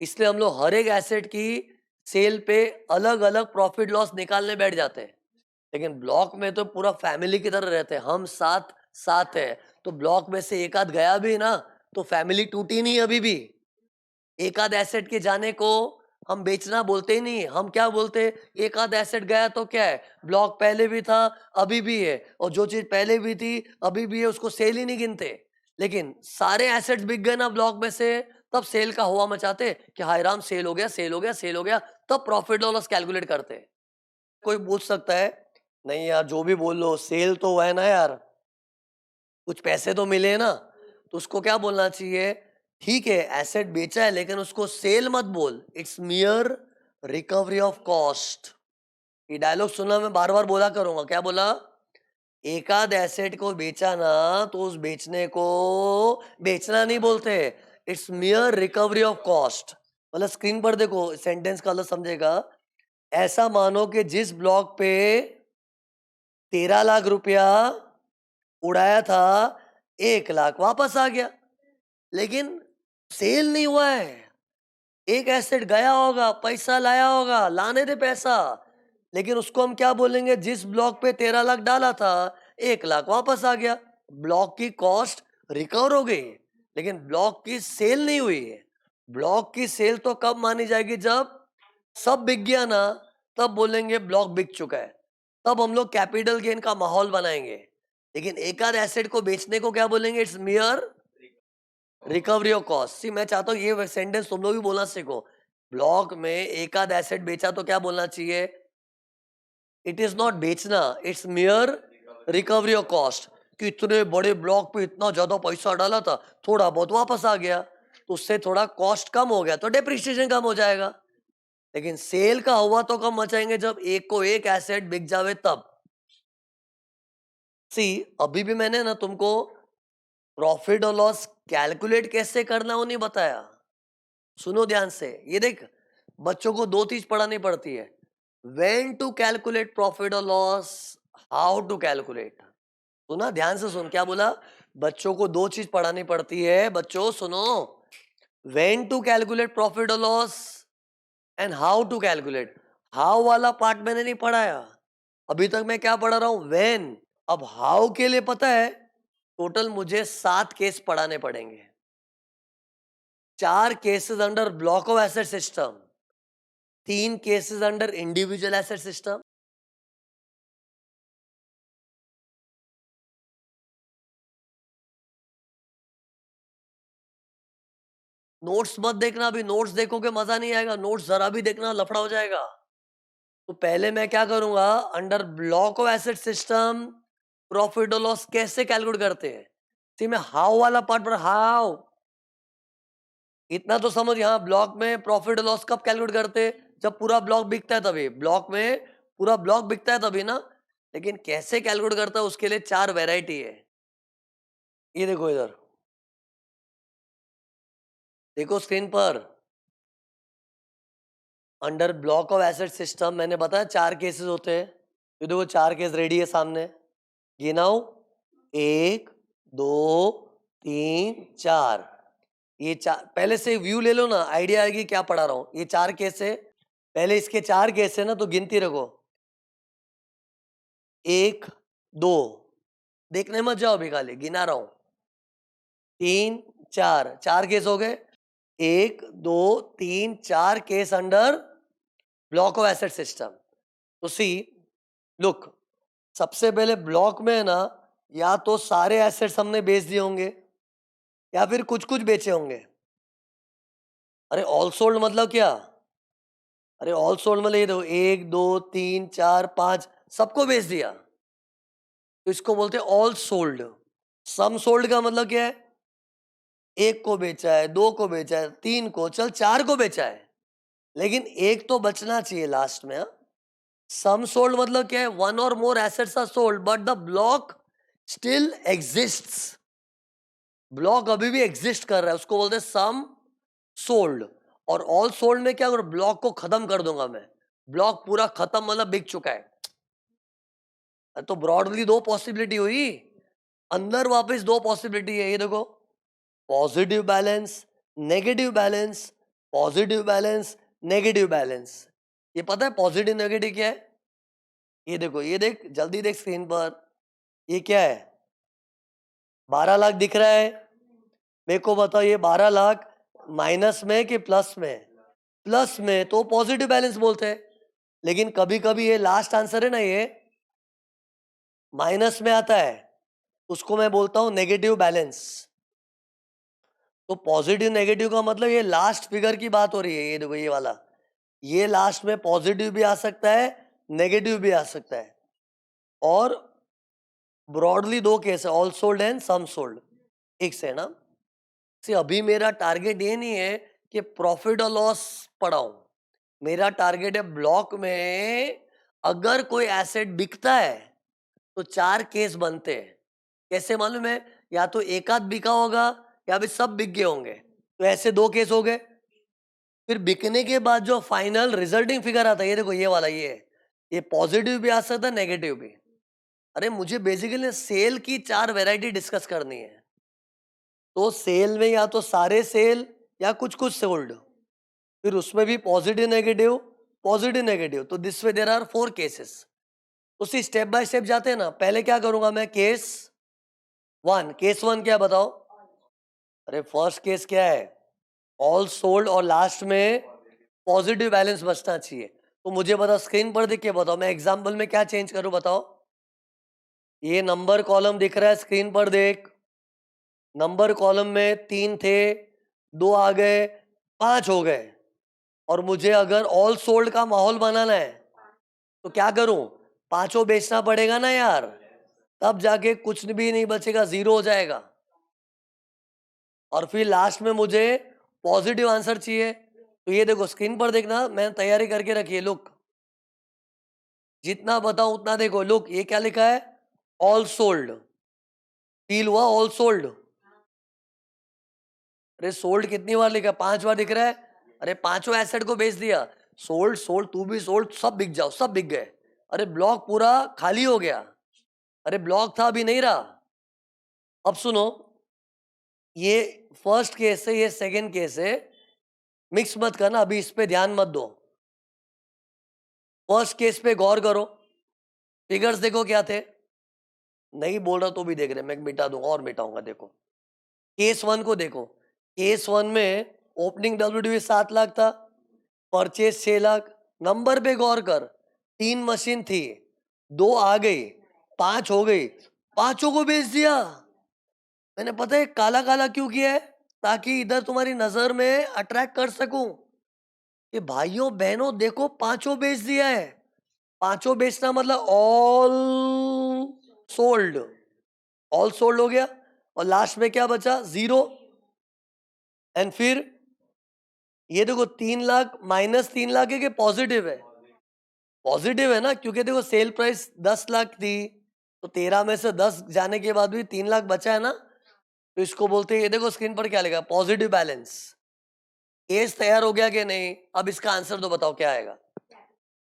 इसलिए हम लोग हर एक एसेट की सेल पे अलग अलग प्रॉफिट लॉस निकालने बैठ जाते हैं। लेकिन ब्लॉक में तो पूरा फैमिली की तरह रहते हैं, हम साथ साथ है। तो ब्लॉक में से एक आध गया भी ना, तो फैमिली टूटी नहीं अभी भी। एक आध एसेट के जाने को हम बेचना बोलते ही नहीं, हम क्या बोलते, एक आध एसेट गया तो क्या है, ब्लॉक पहले भी था, अभी भी है, और जो चीज पहले भी थी अभी भी है उसको सेल ही नहीं गिनते। लेकिन सारे एसेट्स बिक गए ना ब्लॉक में से, तब सेल का हुआ मचाते कि हाय राम, सेल हो गया, सेल हो गया, सेल हो गया। तब प्रॉफिट लॉस कैलकुलेट करते। कोई पूछ सकता है, नहीं यार जो भी बोल लो, सेल तो हुआ है ना यार, कुछ पैसे तो मिले हैं ना, तो उसको क्या बोलना चाहिए, ठीक है एसेट बेचा है लेकिन उसको सेल मत बोल, it's mere recovery of cost. ये डायलॉग सुनना मैं बार बार बोला करूंगा, क्या बोला, एक आध एसेट को बेचा ना, तो उस बेचने को बेचना नहीं बोलते, it's mere recovery of cost. मतलब स्क्रीन पर देखो, सेंटेंस का अलग समझेगा। ऐसा मानो कि जिस ब्लॉक पे 13 लाख रुपया उड़ाया था, 1 लाख वापस आ गया, लेकिन सेल नहीं हुआ है। एक एसेट गया होगा, पैसा लाया होगा, लाने दे पैसा, लेकिन उसको हम क्या बोलेंगे, जिस ब्लॉक पे 13 लाख डाला था 1 लाख वापस आ गया। ब्लॉक की कॉस्ट रिकवर हो गई लेकिन ब्लॉक की सेल नहीं हुई है। ब्लॉक की सेल तो कब मानी जाएगी, जब सब बिक गया ना, तब बोलेंगे ब्लॉक बिक चुका है। तब हम लोग कैपिटल गेन का माहौल बनाएंगे। लेकिन एक आध एसेट को बेचने को क्या बोलेंगे, it's mere recovery of cost. See मैं चाहता हूँ ये सेंटेंस तुम लोग भी बोलना सीखो। ब्लॉक में एक आध एसेट बेचा तो क्या बोलना चाहिए, इट इज नॉट बेचना, it's mere recovery of cost. कि इतने बड़े ब्लॉक पे इतना ज्यादा पैसा डाला था, थोड़ा बहुत वापस आ गया तो उससे थोड़ा कॉस्ट कम हो गया तो डेप्रिसिएशन कम हो जाएगा। लेकिन सेल का हुआ तो कम मचाएंगे जब एक को एक एसेट बिक जावे तब। सी अभी भी मैंने ना तुमको प्रॉफिट और लॉस कैलकुलेट कैसे करना वो नहीं बताया। सुनो ध्यान से, ये देख बच्चों को दो चीज पढ़ानी पड़ती है, व्हेन टू कैलकुलेट प्रॉफिट और लॉस, हाउ टू कैलकुलेट। सुना ध्यान से, सुन क्या बोला, बच्चों को दो चीज पढ़ानी पड़ती है। बच्चों सुनो, व्हेन टू कैलकुलेट प्रॉफिट और loss and how to calculate. How वाला पार्ट मैंने नहीं पढ़ाया अभी तक, मैं क्या पढ़ा रहा हूं, व्हेन। अब हाउ के लिए पता है टोटल मुझे 7 केस पढ़ाने पड़ेंगे। 4 cases under block of asset system, 3 cases under individual asset system. Notes मत देखना, अभी नोट्स देखोगे मजा नहीं आएगा, नोट्स जरा भी देखना लफड़ा हो जाएगा। तो पहले मैं क्या करूंगा, under block of asset system profit और लॉस कैसे कैलकुलेट करते हैं। सी मैं हाउ वाला पार्ट पर, हाउ इतना तो समझ, यहाँ ब्लॉक में प्रॉफिट और लॉस कब कैलकुलेट करते, जब पूरा ब्लॉक बिकता है तभी। ब्लॉक में पूरा ब्लॉक बिकता है तभी ना। लेकिन कैसे कैलकुलेट करता है उसके लिए 4 वेराइटी है। ये देखो इधर, देखो स्क्रीन पर, under block of asset system मैंने बताया 4 केसेस होते हैं। ये देखो 4 केस रेडी है सामने, गिनाओ, 1 2 3 4। ये 4 पहले से व्यू ले लो ना, आइडिया आएगी क्या पढ़ा रहा हूँ। ये 4 केस है, पहले इसके 4 केस है ना, तो गिनती रखो, 1 2, देखने मत जाओ अभी, खाली गिना रहा हूं, 3 4, 4 केस हो गए। 1 2 3 4 case under block of asset system. तो सी लुक, सबसे पहले ब्लॉक में है ना, या तो सारे एसेट्स हमने बेच दिए होंगे या फिर कुछ कुछ बेचे होंगे। अरे ऑल सोल्ड मतलब क्या, अरे ऑल सोल्ड मतलब ये देखो 1 2 3 4 5 सबको बेच दिया, तो इसको बोलते हैं ऑल सोल्ड। सम सोल्ड का मतलब क्या है, एक को बेचा है, दो को बेचा है, तीन को, चल 4 को बेचा है, लेकिन एक तो बचना चाहिए लास्ट में। सम सोल्ड मतलब क्या है, वन और more assets are sold but the block still exists. Block अभी भी एग्जिस्ट कर रहा है, उसको बोलते हैं सम सोल्ड। और ऑल सोल्ड में क्या, ब्लॉक को खत्म कर दूंगा मैं, ब्लॉक पूरा खत्म मतलब बिक चुका है। तो ब्रॉडली दो पॉसिबिलिटी हुई, अंदर वापस दो पॉसिबिलिटी है। ये देखो, positive balance, negative balance, positive balance, negative balance. ये पता है पॉजिटिव नेगेटिव क्या है, ये देखो, ये देख जल्दी देख स्क्रीन पर, ये क्या है, 12 लाख दिख रहा है मेरे को, बताओ ये 12 लाख माइनस में कि प्लस में, प्लस में तो पॉजिटिव बैलेंस बोलते हैं। लेकिन कभी कभी ये लास्ट आंसर है ना, ये माइनस में आता है, उसको मैं बोलता हूं नेगेटिव बैलेंस। तो पॉजिटिव नेगेटिव का मतलब ये लास्ट फिगर की बात हो रही है, ये देखो ये वाला, ये लास्ट में पॉजिटिव भी आ सकता है, नेगेटिव भी आ सकता है। और ब्रॉडली दो केस है, all sold and some sold. एक से ना, से अभी मेरा टारगेट ये नहीं है कि प्रॉफिट और लॉस पढ़ाऊं, मेरा टारगेट है ब्लॉक में अगर कोई एसेट बिकता है तो 4 केस बनते हैं। कैसे मालूम है, या तो एक आध बिका होगा या फिर सब बिक गए होंगे, तो ऐसे 2 केस हो गए। फिर बिकने के बाद जो फाइनल रिजल्टिंग फिगर आता है, ये देखो ये वाला, ये पॉजिटिव भी आ सकता है, नेगेटिव भी। अरे मुझे बेसिकली सेल की 4 वैरायटी डिस्कस करनी है, तो सेल में या तो सारे सेल या कुछ कुछ सोल्ड, फिर उसमें भी पॉजिटिव नेगेटिव, पॉजिटिव नेगेटिव, तो this way there are 4 cases. उसी स्टेप बाय स्टेप जाते हैं ना। पहले क्या करूंगा मैं, केस 1। केस 1 क्या है बताओ? अरे फर्स्ट केस क्या है? ऑल सोल्ड और लास्ट में पॉजिटिव बैलेंस बचना चाहिए। तो मुझे बताओ, स्क्रीन पर देख के बताओ, मैं एग्जाम्पल में क्या चेंज करूं बताओ? ये नंबर कॉलम दिख रहा है, स्क्रीन पर देख। नंबर कॉलम में 3 थे, 2 आ गए, 5 हो गए। और मुझे अगर ऑल सोल्ड का माहौल बनाना है तो क्या करूं? पांचों बेचना पड़ेगा ना यार, तब जाके कुछ भी नहीं बचेगा, 0 हो जाएगा। और फिर लास्ट में मुझे पॉजिटिव आंसर चाहिए। तो ये देखो स्क्रीन पर देखना, मैंने तैयारी करके रखी है। लुक, जितना बताऊं उतना देखो। लुक, ये क्या लिखा है? All sold. फील हुआ ऑल सोल्ड? अरे सोल्ड कितनी बार लिखा? 5 बार दिख रहा है। अरे पांचों एसेट को बेच दिया। सोल्ड सोल्ड, तू भी सोल्ड, सब बिक जाओ, सब बिक गए। अरे ब्लॉक पूरा खाली हो गया। अरे ब्लॉक था, अभी नहीं रहा। अब सुनो, ये फर्स्ट केस है, ये सेकंड केस है। मिक्स मत करना, अभी इस पे ध्यान मत दो। फर्स्ट केस पे गौर करो, फिगर्स देखो क्या थे। नहीं बोल रहा तो भी देख रहे, मैं मिटा दूंगा और मिटाऊंगा। देखो केस 1 को देखो। केस 1 में ओपनिंग WDV 7 लाख था, परचेज 6 लाख। नंबर पे गौर कर, 3 मशीन थी, 2 आ गई, 5 हो गई, पांचों को बेच दिया। मैंने पता है काला काला क्यों किया है? ताकि इधर तुम्हारी नजर में अट्रैक्ट कर सकूं कि भाइयों बहनों देखो, पांचों बेच दिया है। पांचों बेचना मतलब ऑल सोल्ड। ऑल सोल्ड हो गया। और लास्ट में क्या बचा? 0। एंड फिर ये देखो 3 लाख माइनस 3 लाख है कि पॉजिटिव है? पॉजिटिव है ना, क्योंकि देखो सेल प्राइस 10 लाख थी, तो 13 में से 10 जाने के बाद भी 3 लाख बचा है ना। तो इसको बोलते हैं, ये देखो स्क्रीन पर क्या लिखा, पॉजिटिव बैलेंस। केस तैयार हो गया कि नहीं? अब इसका आंसर तो बताओ क्या आएगा।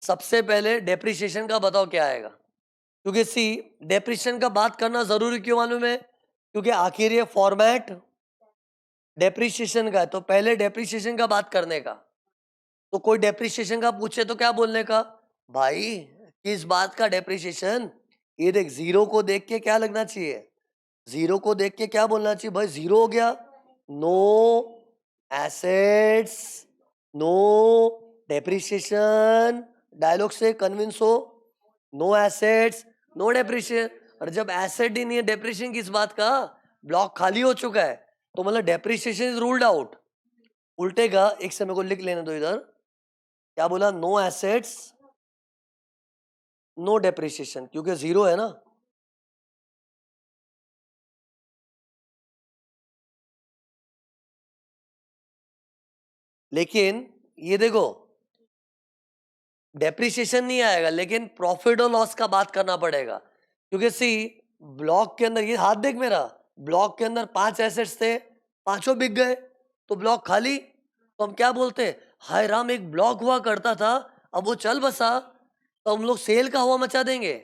सबसे पहले डेप्रिसिएशन का बताओ क्या आएगा। क्योंकि सी, डेप्रिसिएशन का बात करना जरूरी क्यों मालूम है? क्योंकि आखिर ये फॉर्मेट डेप्रिसिएशन का है, तो पहले डेप्रिसिएशन का बात करने का। तो कोई डेप्रिसिएशन का पूछे तो क्या बोलने का? भाई किस बात का डेप्रिसिएशन? ये देख, 0 को देख के क्या लगना चाहिए? 0 को देख के क्या बोलना चाहिए? भाई 0 हो गया, no assets, no depreciation. Dialogue से कन्विंस हो। No assets, no depreciation. और जब एसेट ही नहीं है, डेप्रिसिएशन किस बात का? ब्लॉक खाली हो चुका है, तो मतलब डेप्रिसिएशन इज रूल्ड आउट। उल्टेगा, एक समय को लिख लेने दो इधर। क्या बोला? नो एसेट्स, नो डेप्रिसिएशन, क्योंकि 0 है ना। लेकिन ये देखो, डेप्रिसिएशन नहीं आएगा, लेकिन प्रॉफिट और लॉस का बात करना पड़ेगा। क्योंकि सी, ब्लॉक के अंदर, ये हाथ देख मेरा, ब्लॉक के अंदर 5 एसेट्स थे, पांचों बिक गए, तो ब्लॉक खाली। तो हम क्या बोलते हैं? हाय राम, एक ब्लॉक हुआ करता था, अब वो चल बसा, तो हम लोग सेल का हवा मचा देंगे।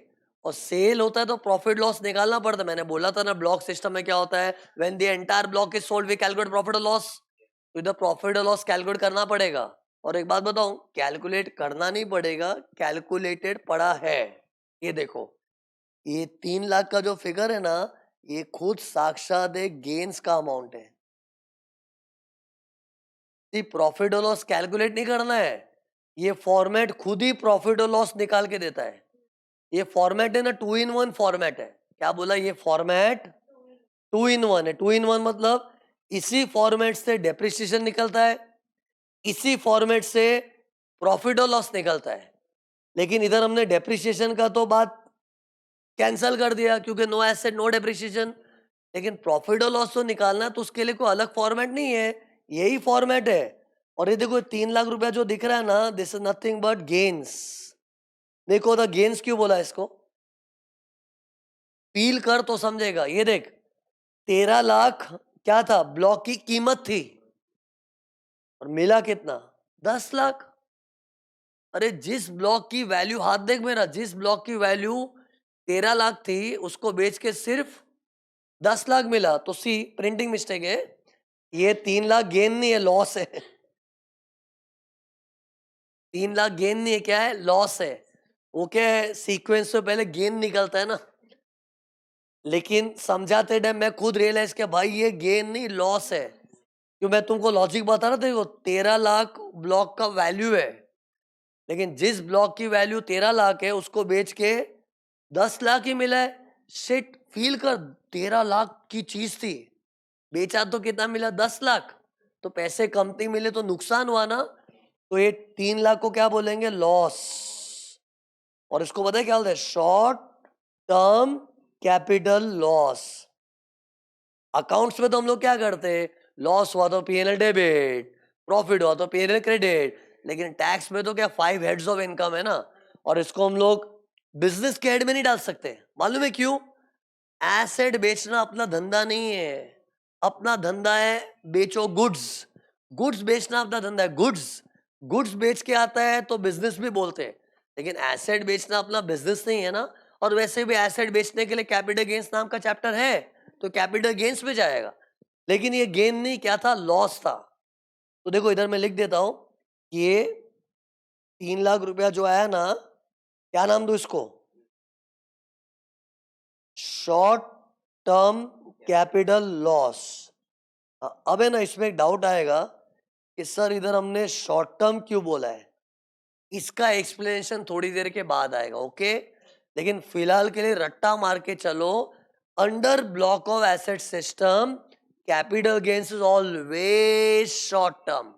और सेल होता है तो प्रॉफिट लॉस निकालना पड़ता है। मैंने बोला था ना, ब्लॉक सिस्टम में क्या होता है, when the entire block is sold we calculate profit और लॉस। तो इधर प्रॉफिट और लॉस कैलकुलेट करना पड़ेगा। और एक बात बताऊं, कैलकुलेट करना नहीं पड़ेगा, कैलकुलेटेड पड़ा है। ये देखो, ये 3 लाख का जो फिगर है ना, ये खुद साक्षात एक गेन्स का अमाउंट है। प्रॉफिट और लॉस कैलकुलेट नहीं करना है, ये फॉर्मेट खुद ही प्रॉफिट और लॉस निकाल के देता है। ये फॉर्मेट है ना, 2 in 1 फॉर्मेट है। क्या बोला? ये फॉर्मेट 2 in 1 है। 2 in 1 मतलब इसी फॉर्मेट से डेप्रिसिएशन निकलता है, इसी फॉर्मेट से प्रॉफिट और लॉस निकलता है। लेकिन इधर हमने डेप्रिसिएशन का तो बात कैंसल कर दिया, क्योंकि नो एसेट नो डेप्रिसिएशन। लेकिन प्रॉफिट और लॉस तो निकालना है, तो उसके लिए कोई अलग फॉर्मेट नहीं है, यही फॉर्मेट है। और ये देखो 3 लाख रुपया जो दिख रहा है ना, this is nothing but gains. देखो द गेन्स क्यों बोला इसको, फील कर तो समझेगा। ये देख, 13 लाख क्या था? ब्लॉक की कीमत थी। और मिला कितना? 10 लाख। अरे जिस ब्लॉक की वैल्यू, हाथ देख मेरा, जिस ब्लॉक की वैल्यू 13 लाख थी, उसको बेच के सिर्फ 10 लाख मिला। तो सी, प्रिंटिंग मिस्टेक है, ये 3 लाख गेन नहीं है, लॉस है। 3 लाख गेन नहीं है, क्या है? लॉस है। वो क्या है, सीक्वेंस से पहले गेन निकलता है ना। लेकिन समझाते टाइम मैं खुद रियलाइज किया भाई ये गेन नहीं लॉस है। क्यों, मैं तुमको लॉजिक बता रहा था, देखो 13 लाख ब्लॉक का वैल्यू है, लेकिन जिस ब्लॉक की वैल्यू 13 लाख है उसको बेच के 10 लाख ही मिला है। शिट, फील कर, 13 लाख की चीज थी, बेचा तो कितना मिला? 10 लाख। तो पैसे कम नहीं मिले तो नुकसान हुआ ना। तो ये 3 लाख को क्या बोलेंगे? लॉस। और इसको पता है क्या बोलते हैं? Short term capital loss. Accounts में तो हम लोग क्या करते हैं? लॉस हुआ तो पीएनएल डेबिट, प्रॉफिट हुआ तो पीएनएल क्रेडिट। लेकिन टैक्स में तो क्या 5 हेड्स ऑफ इनकम है ना, और इसको हम लोग बिजनेस के हेड में नहीं डाल सकते। मालूम है क्यों? एसेट बेचना अपना धंधा नहीं है। अपना धंधा है बेचो गुड्स। गुड्स बेचना अपना धंधा है। गुड्स गुड्स बेच के आता है तो बिजनेस भी बोलते हैं। लेकिन एसेट बेचना अपना बिजनेस नहीं है ना। और वैसे भी एसेट बेचने के लिए कैपिटल गेन्स नाम का चैप्टर है, तो कैपिटल गेन्स पे जाएगा। लेकिन ये गेन नहीं, क्या था? लॉस था। तो देखो इधर मैं लिख देता हूं कि ये 3 लाख रुपया जो आया ना, क्या नाम दो इसको? Short term capital loss. अब है ना, इसमें एक डाउट आएगा कि सर इधर हमने शॉर्ट टर्म क्यों बोला है। इसका एक्सप्लेनेशन थोड़ी देर के बाद आएगा, ओके। लेकिन फिलहाल के लिए रट्टा मार के चलो, under block of asset system capital gains is always short term.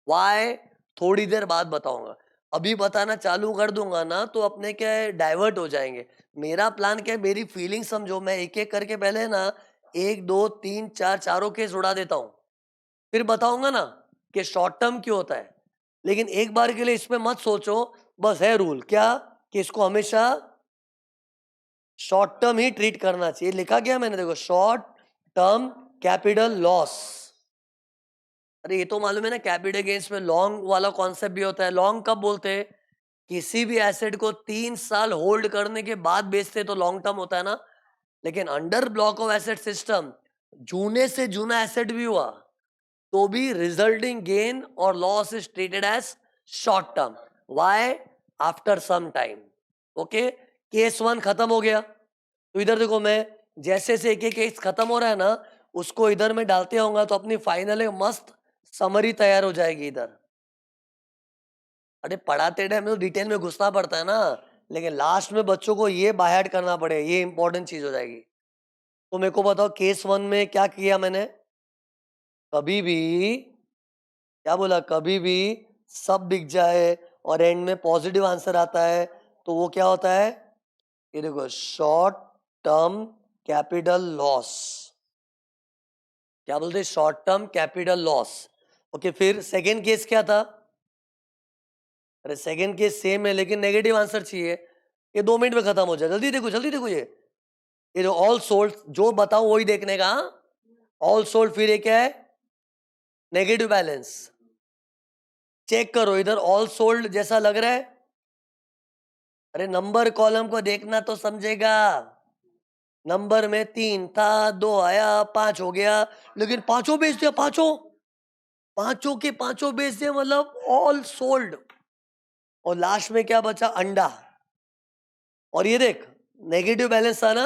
Why? थोड़ी देर बाद बताऊंगा। अभी बताना चालू कर दूंगा ना तो अपने क्या है, डाइवर्ट हो जाएंगे। मेरा प्लान क्या है, मेरी फीलिंग समझो। मैं एक एक करके पहले ना 1 2 3 4 चारों केस उड़ा देता हूं, फिर बताऊंगा ना कि शॉर्ट टर्म क्यों होता है। लेकिन एक बार के लिए इसमें मत सोचो, बस है रूल क्या कि इसको हमेशा शॉर्ट टर्म ही ट्रीट करना चाहिए। लिखा गया मैंने, देखो, शॉर्ट टर्म कैपिटल लॉस। अरे ये तो मालूम है ना, कैपिटल गेन्स में लॉन्ग वाला कॉन्सेप्ट भी होता है। लॉन्ग कब बोलते हैं? किसी भी एसेट को 3 साल होल्ड करने के बाद बेचते तो लॉन्ग टर्म होता है ना। लेकिन under block of asset system जूने से जूना एसेट भी हुआ तो भी रिजल्टिंग गेन और loss is treated as short term. Why? After some time. Okay, case 1 खत्म हो गया। तो इधर देखो, मैं जैसे से एक एक केस खत्म हो रहा है ना, उसको इधर में डालते होऊंगा तो अपनी फाइनल एक मस्त समरी तैयार हो जाएगी इधर। अरे पढ़ाते टाइम तो डिटेल में घुसना पड़ता है ना, लेकिन लास्ट में बच्चों को ये बाय करना पड़े, ये इंपॉर्टेंट चीज हो जाएगी। तो मेरे को बताओ, केस 1 में क्या किया मैंने? कभी भी, क्या बोला? कभी भी सब बिक जाए और एंड में पॉजिटिव आंसर आता है तो वो क्या होता है? ये देखो, शॉर्ट टर्म कैपिटल लॉस। क्या बोलते हैं? Short term capital loss. Okay, फिर सेकेंड केस क्या था? अरे सेकेंड केस सेम है लेकिन नेगेटिव आंसर चाहिए। ये 2 मिनट में खत्म हो जाए, जल्दी देखो जल्दी देखो। ये जो ऑल सोल्ड जो बताऊं वही देखने का। ऑल सोल्ड, फिर ये क्या है? Negative balance. चेक करो इधर, ऑल सोल्ड जैसा लग रहा है? अरे नंबर कॉलम को देखना तो समझेगा। नंबर में 3 था, 2 आया, 5 हो गया, लेकिन पांचों बेच दिया। पांचों पांचों के पांचों बेच दिए, मतलब ऑल सोल्ड। और लास्ट में क्या बचा? अंडा। और ये देख, नेगेटिव बैलेंस था ना,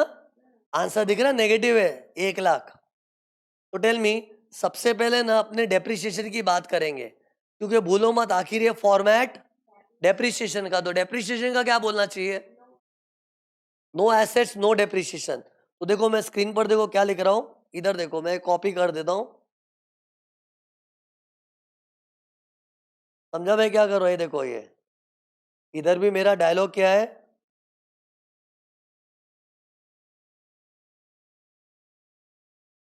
आंसर दिख रहा नेगेटिव है, 1 लाख। तो टेल मी, सबसे पहले ना अपने डेप्रिसिएशन की बात करेंगे, क्योंकि भूलो मत आखिर ये फॉर्मेट डेप्रिसिएशन का। तो डेप्रिसिएशन का क्या बोलना चाहिए? No assets no depreciation. तो देखो मैं स्क्रीन पर देखो क्या लिख रहा हूं, इधर देखो, मैं कॉपी कर देता हूं। समझा मैं क्या कर रहा हूं? ये देखो, ये इधर भी मेरा डायलॉग क्या है?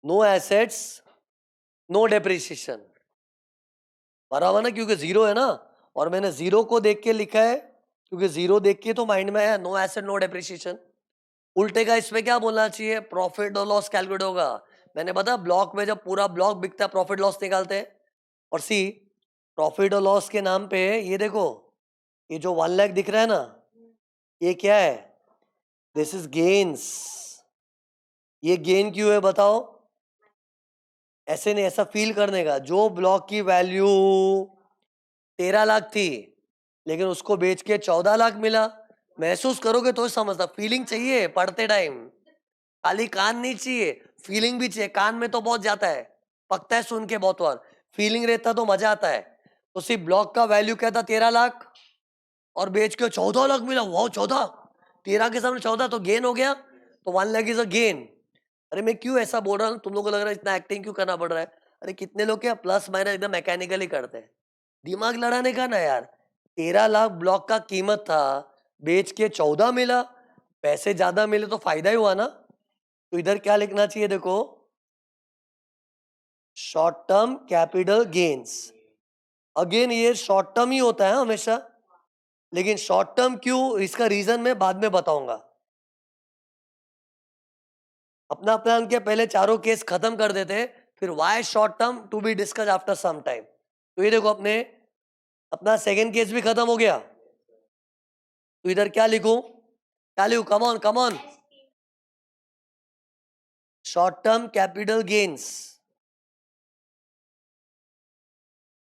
No assets no depreciation. बराबर ना, क्योंकि जीरो है ना, और मैंने जीरो को देख के लिखा है क्योंकि जीरो देख के तो माइंड में है नो एसेट नो डेप्रिसिएशन। उल्टे का इसमें क्या बोलना चाहिए? प्रॉफिट और लॉस कैलकुलेट होगा। मैंने बताया ब्लॉक में जब पूरा ब्लॉक बिकता है प्रॉफिट लॉस निकालते हैं। और सी, प्रॉफिट और लॉस के नाम पे ये देखो, ये जो 1 लाख दिख रहा है ना, ये क्या है? This is gains. ये गेन क्यों है बताओ? ऐसे नहीं, ऐसा फील करने का। जो ब्लॉक की वैल्यू 13 लाख थी लेकिन उसको बेच के 14 लाख मिला। महसूस करोगे तो समझता, फीलिंग चाहिए पढ़ते टाइम, खाली कान नहीं चाहिए, फीलिंग भी चाहिए। कान में तो बहुत जाता है, पकता है सुन के बहुत बार, फीलिंग रहता तो मजा आता है। तो सिर्फ ब्लॉक का वैल्यू क्या था, 13 लाख, और बेच के 14 लाख मिला। वाह, 14, 13 के सामने 14 तो गेन हो गया। तो 1 लाख इज अ गेन। अरे मैं क्यों ऐसा बोल रहा हूँ, तुम लोगों को लग रहा है इतना एक्टिंग क्यों करना पड़ रहा है? अरे कितने लोग क्या प्लस माइनस एकदम मैकेनिकली करते हैं, दिमाग लड़ाने का ना यार। 13 लाख ब्लॉक का कीमत था, बेच के 14 मिला, पैसे ज्यादा मिले तो फायदा ही हुआ ना। तो इधर क्या लिखना चाहिए देखो, short term capital gains. Again ये शॉर्ट टर्म ही होता है हमेशा, लेकिन शॉर्ट टर्म क्यों, इसका रीजन मैं बाद में बताऊंगा। अपना प्लान क्या, पहले चारों केस खत्म कर देते हैं, फिर why short term to be discuss after some time. तो ये देखो, अपना सेकेंड केस भी खत्म हो गया। तो इधर क्या लिखूं, क्या लिखूं, come on come on, short term capital gains.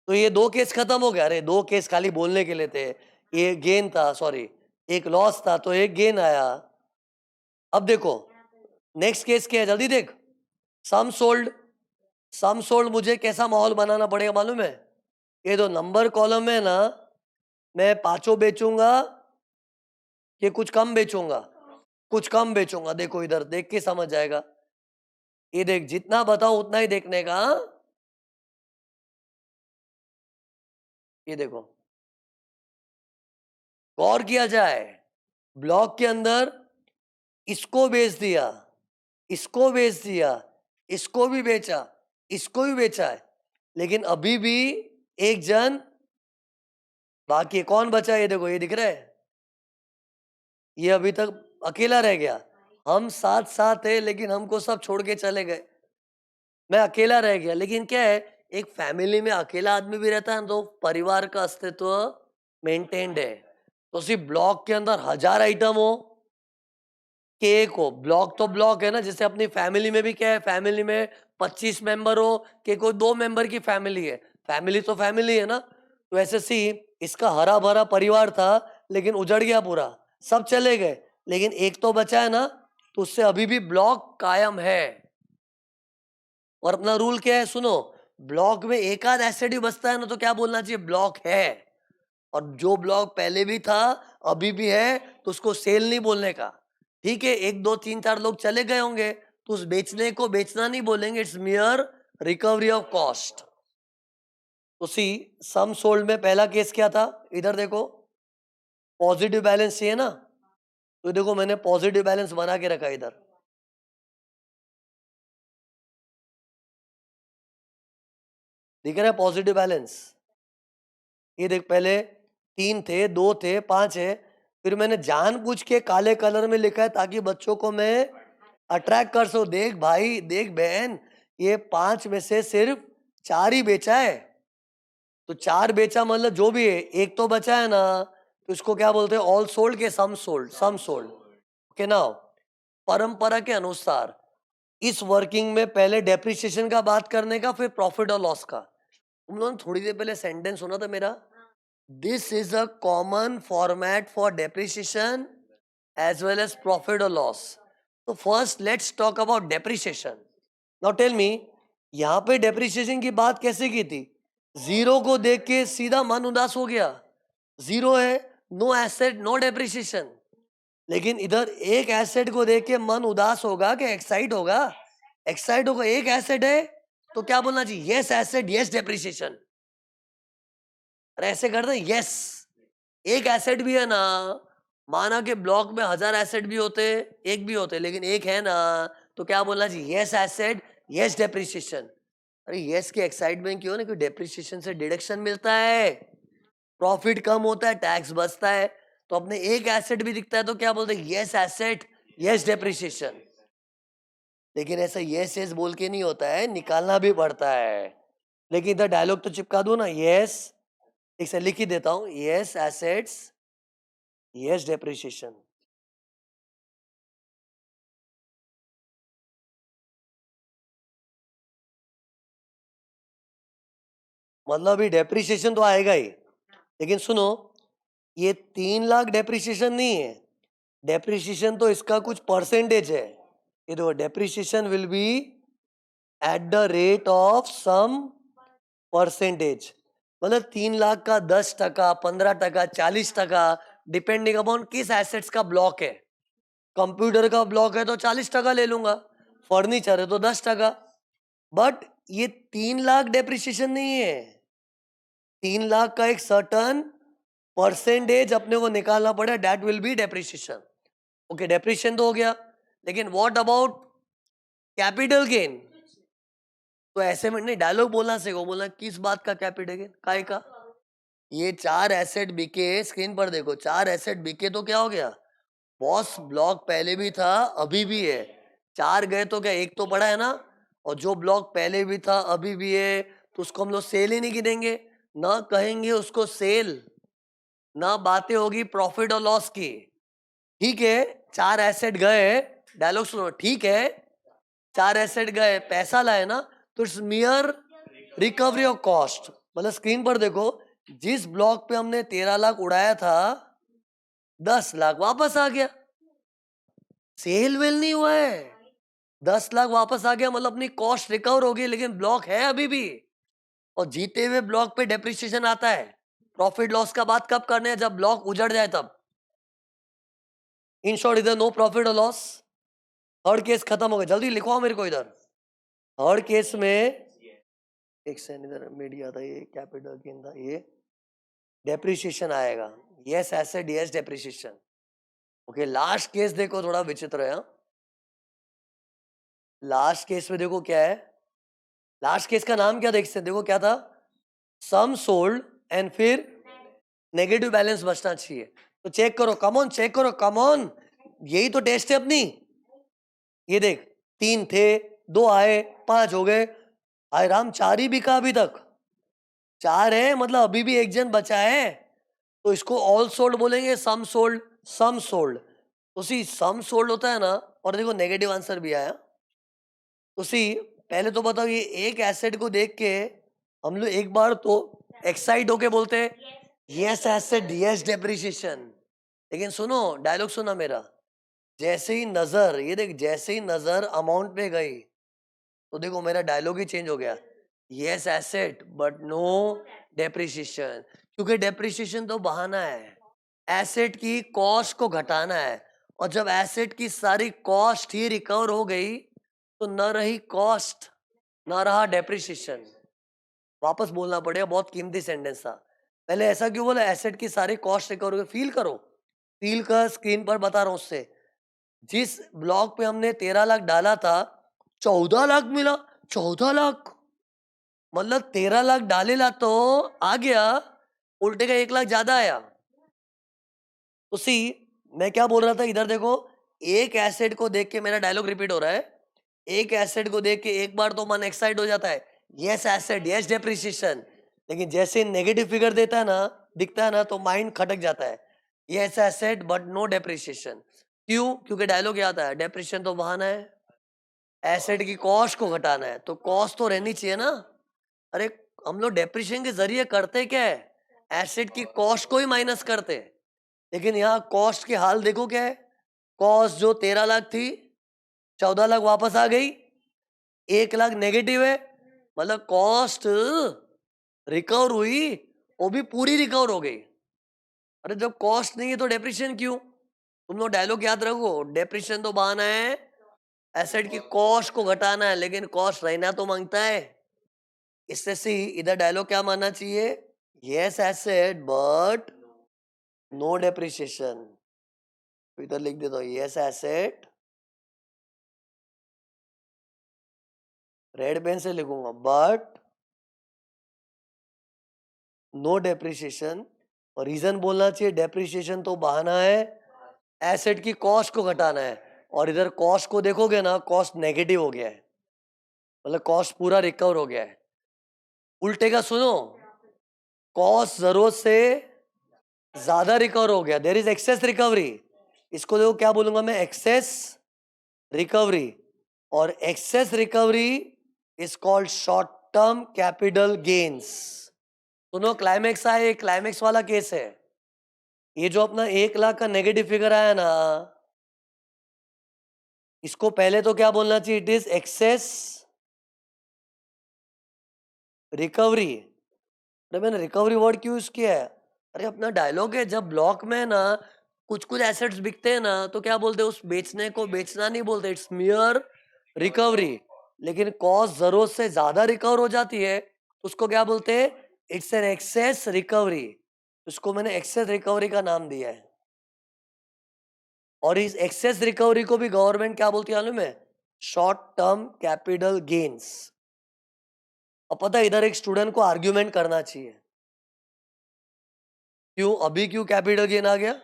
तो ये दो केस खत्म हो गया। अरे दो केस खाली बोलने के लिए थे, ये गेन था, सॉरी, एक लॉस था तो एक गेन आया। अब देखो नेक्स्ट केस क्या है, जल्दी देख। सम सोल्ड, सम सोल्ड मुझे कैसा माहौल बनाना पड़ेगा मालूम है? ये दो नंबर कॉलम में ना, मैं पांचों बेचूंगा कि कुछ कम बेचूंगा, कुछ कम बेचूंगा। देखो इधर देख के समझ जाएगा। ये देख, जितना बताऊं उतना ही देखने का, हाँ? ये देखो, गौर किया जाए, ब्लॉक के अंदर इसको बेच दिया, इसको बेच दिया, इसको भी बेचा, इसको भी बेचा है, लेकिन अभी भी एक जन बाकी है। कौन बचा? ये देखो, ये दिख रहा है, ये अभी तक अकेला रह गया। हम साथ साथ है लेकिन हमको सब छोड़ के चले गए, मैं अकेला रह गया। लेकिन क्या है, एक फैमिली में अकेला आदमी भी रहता है ना, तो परिवार का अस्तित्व मेंटेन्ड है। तो सिर्फ ब्लॉक के अंदर 1000 आइटम हो कि एक हो, ब्लॉक तो ब्लॉक है ना। जैसे अपनी फैमिली में भी क्या है, फैमिली में 25 मेंबर हो कि कोई 2 मेंबर की फैमिली है, फैमिली तो फैमिली है ना। तो ऐसे सी इसका हरा भरा परिवार था, लेकिन उजड़ गया पूरा, सब चले गए, लेकिन एक तो बचा है ना, तो उससे अभी भी ब्लॉक कायम है। और अपना रूल क्या है सुनो, ब्लॉक में एक आध एसिड ही बचता है ना, तो क्या बोलना चाहिए, ब्लॉक है। और जो ब्लॉक पहले भी था अभी भी है, तो उसको सेल नहीं बोलने का। ठीक है, एक दो तीन चार लोग चले गए होंगे तो उस बेचने को बेचना नहीं बोलेंगे, it's mere recovery of cost. तो सी, सम सोल्ड में पहला केस क्या था, इधर देखो, पॉजिटिव बैलेंस चाहिए ना, तो देखो मैंने पॉजिटिव बैलेंस बना के रखा इधर, दिख रहा है पॉजिटिव बैलेंस। ये देख, पहले 3 थे, 2 थे, 5 है, फिर मैंने जानबूझ के काले कलर में लिखा है ताकि बच्चों को मैं अट्रैक्ट कर सकूं। देख भाई, देख बहन, ये 5 में से सिर्फ 4 ही बेचा है। तो 4 बेचा मतलब जो भी है, एक तो बचा है ना, तो इसको क्या बोलते हैं, ऑल सोल्ड के सम सोल्ड, सम सोल्ड। ओके नाउ, परंपरा के अनुसार इस वर्किंग में पहले डेप्रिसिएशन का बात करने का, फिर प्रॉफिट और लॉस का। तुम लोगों ने थोड़ी देर पहले सेंटेंस सुना था मेरा, this is a common format for depreciation as well as profit और लॉस। तो first let's talk about depreciation. Now tell me, यहाँ पे डेप्रिसिएशन की बात कैसे की थी? जीरो को देख के सीधा मन उदास हो गया, जीरो है, नो एसेट नो डेप्रिसिएशन। लेकिन इधर एक एसेट को देख के मन उदास होगा कि एक्साइट होगा? एक्साइट होगा, एक एसेट है तो क्या बोलना चाहिए, यस एसेट यस डेप्रिसिएशन। अरे ऐसे कर दे, यस, एक एसेट भी है ना, माना कि ब्लॉक में 1000 एसेट भी होते, एक भी होते, लेकिन एक है ना, तो क्या बोलना चाहिए, यस एसेट यस डेप्रिसिएशन। अरे यस के एक्साइटमेंट क्यों ना, कि डेप्रिसिएशन से डिडक्शन मिलता है, प्रॉफिट कम होता है, टैक्स बचता है। तो अपने एक एसेट भी दिखता है तो क्या बोलते हैं, यस एसेट यस डेप्रिसिएशन। लेकिन ऐसा यस यस बोल के नहीं होता है, निकालना भी पड़ता है। लेकिन इधर डायलॉग तो चिपका दो ना, यस, एक से लिख ही देता हूं, यस एसेट्स यस डेप्रिसिएशन। मतलब ये डेप्रिसिएशन तो आएगा ही, लेकिन सुनो, ये 3 लाख डेप्रिसिएशन नहीं है, डेप्रिसिएशन तो इसका कुछ परसेंटेज है। ये देखो depreciation will be at the rate of some percentage, मतलब 3 लाख का 10%, 15%, 40%, डिपेंडिंग अपॉन किस एसेट्स का ब्लॉक है। कंप्यूटर का ब्लॉक है तो 40% ले लूंगा, फर्नीचर है तो 10%। बट ये 3 लाख डेप्रिसिएशन नहीं है, 3 लाख का एक सर्टन परसेंटेज अपने को निकालना पड़े, that will be depreciation. Okay, depreciation तो हो गया, लेकिन व्हाट अबाउट कैपिटल गेन? तो ऐसे में नहीं, डायलॉग बोलना सीखो, बोलना किस बात का कैपिटल गेन, काय का? ये 4 एसेट बिके, स्क्रीन पर देखो, 4 एसेट बिके तो क्या हो गया? बॉस ब्लॉक पहले भी था, अभी भी है। 4 गए तो क्या एक तो पड़ा है ना, और जो ब्लॉक पहले भी था अभी भी है, तो उसको हम लोग सेल ही नहीं गिनेंगे, ना कहेंगे उसको सेल, ना बातें होगी प्रॉफिट और लॉस की। ठीक है, 4 एसेट गए, डायलॉग सुनो, ठीक है 4 एसेट गए, पैसा लाए ना, तो it's mere recovery of cost. मतलब स्क्रीन पर देखो, जिस ब्लॉक पे हमने 13 लाख उड़ाया था, 10 लाख वापस आ गया, सेल वेल नहीं हुआ है, 10 लाख वापस आ गया, मतलब अपनी कॉस्ट रिकवर हो गई, लेकिन ब्लॉक है अभी भी। और जीते हुए ब्लॉक पे डेप्रिसिएशन आता है। प्रॉफिट लॉस का बात कब करने हैं? जब ब्लॉक उजड़ जाए तब। इन शॉर्ट, इधर नो प्रॉफिट और लॉस। थर्ड केस खत्म हो गया, जल्दी लिखवाओ मेरे को इधर। थर्ड केस में एक सेकंड, इधर मीडिया था, ये कैपिटल गेन था, ये डेप्रिसिएशन आएगा। Yes asset, yes depreciation. Okay, last case देखो, थोड़ा विचित्र है। लास्ट केस में देखो क्या है, लास्ट केस का नाम क्या देख सकते, देखो क्या था, सम सोल्ड एंड फिर नेगेटिव बैलेंस बचना चाहिए। तो चेक करो, कम ऑन चेक करो, कम ऑन, यही तो टेस्ट है अपनी। ये देख, 3 थे, 2 आए, 5 हो गए, आए राम 4 ही बिका अभी तक, 4 है, मतलब अभी भी एक जन बचा है, तो इसको ऑल सोल्ड बोलेंगे, सम सोल्ड, सम सोल्ड। उसी सम सोल्ड होता है ना, और देखो नेगेटिव आंसर भी आया। उसी पहले तो बताओ, ये एक एसेट को देख के हम लोग एक बार तो एक्साइट होके बोलते हैं यस एसेट, यस डेप्रिसिएशन। लेकिन सुनो, डायलॉग सुना मेरा, जैसे ही नजर, ये देख, जैसे ही नजर अमाउंट पे गई, तो देखो मेरा डायलॉग ही चेंज हो गया, yes asset but no depreciation. क्योंकि डेप्रिसिएशन तो बहाना है, एसेट की कॉस्ट को घटाना है, और जब एसेट की सारी कॉस्ट ही रिकवर हो गई, तो न रही कॉस्ट, न रहा डेप्रिसिएशन। वापस बोलना पड़ेगा, बहुत कीमती सेंटेंस था। पहले ऐसा क्यों बोला, एसेट की सारी कॉस्ट रिकवर हो गई? फील करो, फील कर, स्क्रीन पर बता रहा हूं उससे, जिस ब्लॉक पे हमने 13 लाख डाला था, 14 लाख मिला। 14 लाख मतलब 13 लाख डालेला तो आ गया, उल्टे का 1 लाख ज्यादा आया। उसी मैं क्या बोल रहा था, इधर देखो, एक एसेट को देख के मेरा डायलॉग रिपीट हो रहा है, एक एसेट को देख के एक बार तो मन एक्साइट हो जाता है, यस एसेट, यस डेप्रिसिएशन। लेकिन जैसे नेगेटिव फिगर देता है ना, दिखता है ना, तो माइंड खटक जाता है, yes asset but no depreciation. क्यों? क्योंकि डायलॉग याद है, डेप्रिसिएशन तो बहाना है, एसेट की कॉस्ट को घटाना है, तो कॉस्ट तो रहनी चाहिए ना। अरे, हम लोग डेप्रिसिएशन के जरिए करते क्या है, एसेट की कॉस्ट को ही माइनस करते हैं। लेकिन यहाँ कॉस्ट की हाल देखो क्या है, कॉस्ट जो 13 लाख थी, 14 लाख वापस आ गई, 1 लाख नेगेटिव है, मतलब कॉस्ट रिकवर हुई, वो भी पूरी रिकवर हो गई। अरे जब कॉस्ट नहीं है तो डेप्रिसिएशन क्यों? तुम लोग डायलॉग याद रखो, डेप्रिसिएशन तो बहाना है, एसेट की कॉस्ट को घटाना है, लेकिन कॉस्ट रहना तो मांगता है। इससे सी इधर डायलॉग क्या मानना चाहिए, yes asset but no depreciation. इधर लिख देता हूं, यस एसेट, रेड पेन से लिखूंगा, बट नो डेप्रिसिएशन। और रीजन बोलना चाहिए, डेप्रिसिएशन तो बहाना है, एसेट की कॉस्ट को घटाना है, और इधर कॉस्ट को देखोगे ना, कॉस्ट नेगेटिव हो गया है, मतलब कॉस्ट पूरा रिकवर हो गया है। उल्टे का सुनो, कॉस्ट जरूरत से ज्यादा रिकवर हो गया, देयर इज एक्सेस रिकवरी। इसको देखो क्या बोलूंगा मैं, एक्सेस रिकवरी। और excess recovery is called short term capital gains. सुनो, क्लाइमेक्स आए, क्लाइमेक्स वाला केस है। ये जो अपना 1 लाख का नेगेटिव फिगर आया ना, इसको पहले तो क्या बोलना चाहिए? It is excess recovery. अरे मैंने रिकवरी वर्ड क्यों यूज किया है? अरे अपना डायलॉग है, जब ब्लॉक में ना कुछ कुछ एसेट्स बिकते हैं ना, तो क्या बोलते हैं? उस बेचने को बेचना नहीं बोलते, इट्स मियर रिकवरी। लेकिन कॉस्ट जरूरत से ज्यादा रिकवर हो जाती है तो उसको क्या बोलते हैं? It's an excess recovery. उसको मैंने एक्सेस रिकवरी का नाम दिया है। और इस एक्सेस रिकवरी को भी गवर्नमेंट क्या बोलती है मालूम है? Short term capital gains. अब पता है इधर एक स्टूडेंट को आर्ग्यूमेंट करना चाहिए, क्यों अभी क्यों कैपिटल गेन आ गया?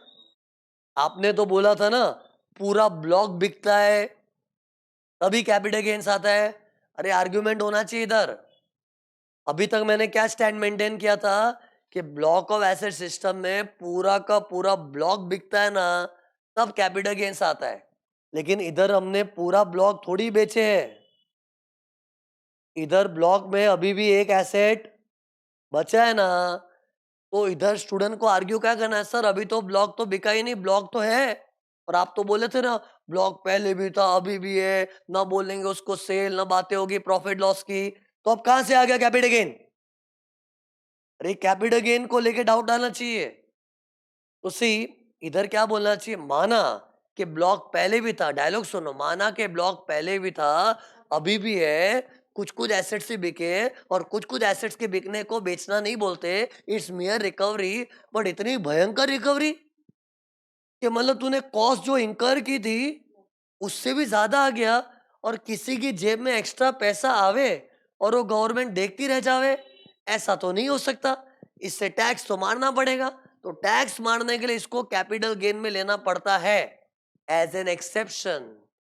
आपने तो बोला था ना पूरा ब्लॉक बिकता है तभी कैपिटल गेन्स आता है। अरे आर्ग्यूमेंट होना चाहिए इधर। अभी तक मैंने क्या स्टैंड मेंटेन किया था कि ब्लॉक ऑफ एसेट सिस्टम में पूरा का पूरा ब्लॉक बिकता है ना, तब कैपिटल गेन्स आता है। लेकिन इधर हमने पूरा ब्लॉक थोड़ी बेचे है। इधर ब्लॉक में अभी भी एक एसेट बचा है ना, तो इधर स्टूडेंट को आर्ग्यू क्या करना है? सर अभी तो ब्लॉक तो बिका ही नहीं, ब्लॉक तो है। और आप तो बोले थे ना ब्लॉक पहले भी था अभी भी है, ना बोलेंगे उसको सेल, ना बातें होगी प्रॉफिट लॉस की। तो अब कहां से आ गया कैपिटल गेन? अरे कैपिटल गेन को लेके डाउट आना चाहिए। तो सी, इधर क्या बोलना चाहिए? माना कि ब्लॉक पहले भी था, डायलॉग सुनो, माना कि ब्लॉक पहले भी था अभी भी है, कुछ कुछ एसेट्स ही बिके, और कुछ कुछ एसेट्स के बिकने को बेचना नहीं बोलते, इट्स मियर रिकवरी। बट इतनी भयंकर रिकवरी कि मतलब तूने कॉस्ट जो इंकर की थी उससे भी ज्यादा आ गया, और किसी की जेब में एक्स्ट्रा पैसा आवे और वो गवर्नमेंट देखती रह जावे, ऐसा तो नहीं हो सकता। इससे टैक्स तो मारना पड़ेगा। तो टैक्स मारने के लिए इसको कैपिटल गेन में लेना पड़ता है, as an exception.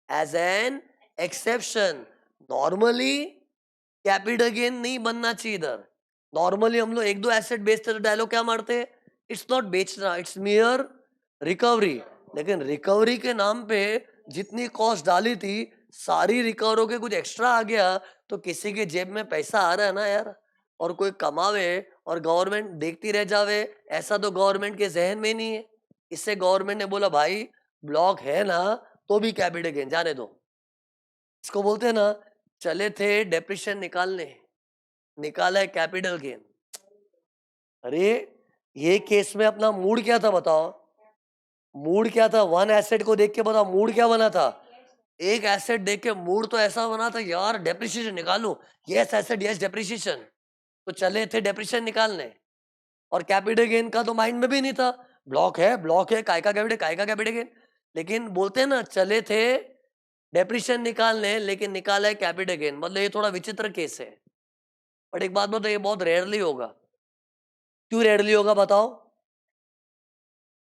As an exception. Normally capital gain नहीं बनना चाहिए इधर। नॉर्मली हम लोग एक दो एसेट बेचते तो डायलॉग क्या मारते हैं? इट्स नॉट बेचना, इट्स मियर रिकवरी। लेकिन रिकवरी के नाम पे जितनी कॉस्ट डाली थी सारी रिकवर होके कुछ एक्स्ट्रा आ गया, तो किसी के जेब में पैसा आ रहा है ना यार, और कोई कमावे और गवर्नमेंट देखती रह जावे, ऐसा तो गवर्नमेंट के जहन में नहीं है। इससे गवर्नमेंट ने बोला भाई ब्लॉक है ना, तो भी कैपिटल गेन जाने दो। इसको बोलते हैं ना, चले थे डेप्रिशिएशन निकालने, निकाला है कैपिटल गेन। अरे ये केस में अपना मूड क्या था बताओ? मूड क्या था? वन एसेट को देख के बताओ मूड क्या बना था? एक एसेट देख के मूड तो ऐसा बना था यार डेप्रिसिएशन निकालूं। Yes asset, yes depreciation. तो चले थे डेप्रिसिएशन निकालने, और कैपिटल गेन का तो माइंड में भी नहीं था। ब्लॉक है, ब्लॉक है, काय का कैपिटल, काय का कैपिटल गेन। लेकिन बोलते हैं ना चले थे डेप्रिसिएशन निकालने, लेकिन निकाला है कैपिटल गेन। मतलब ये थोड़ा विचित्र केस है। बट एक बात बताओ, ये बहुत रेयरली होगा। क्यों रेयरली होगा बताओ?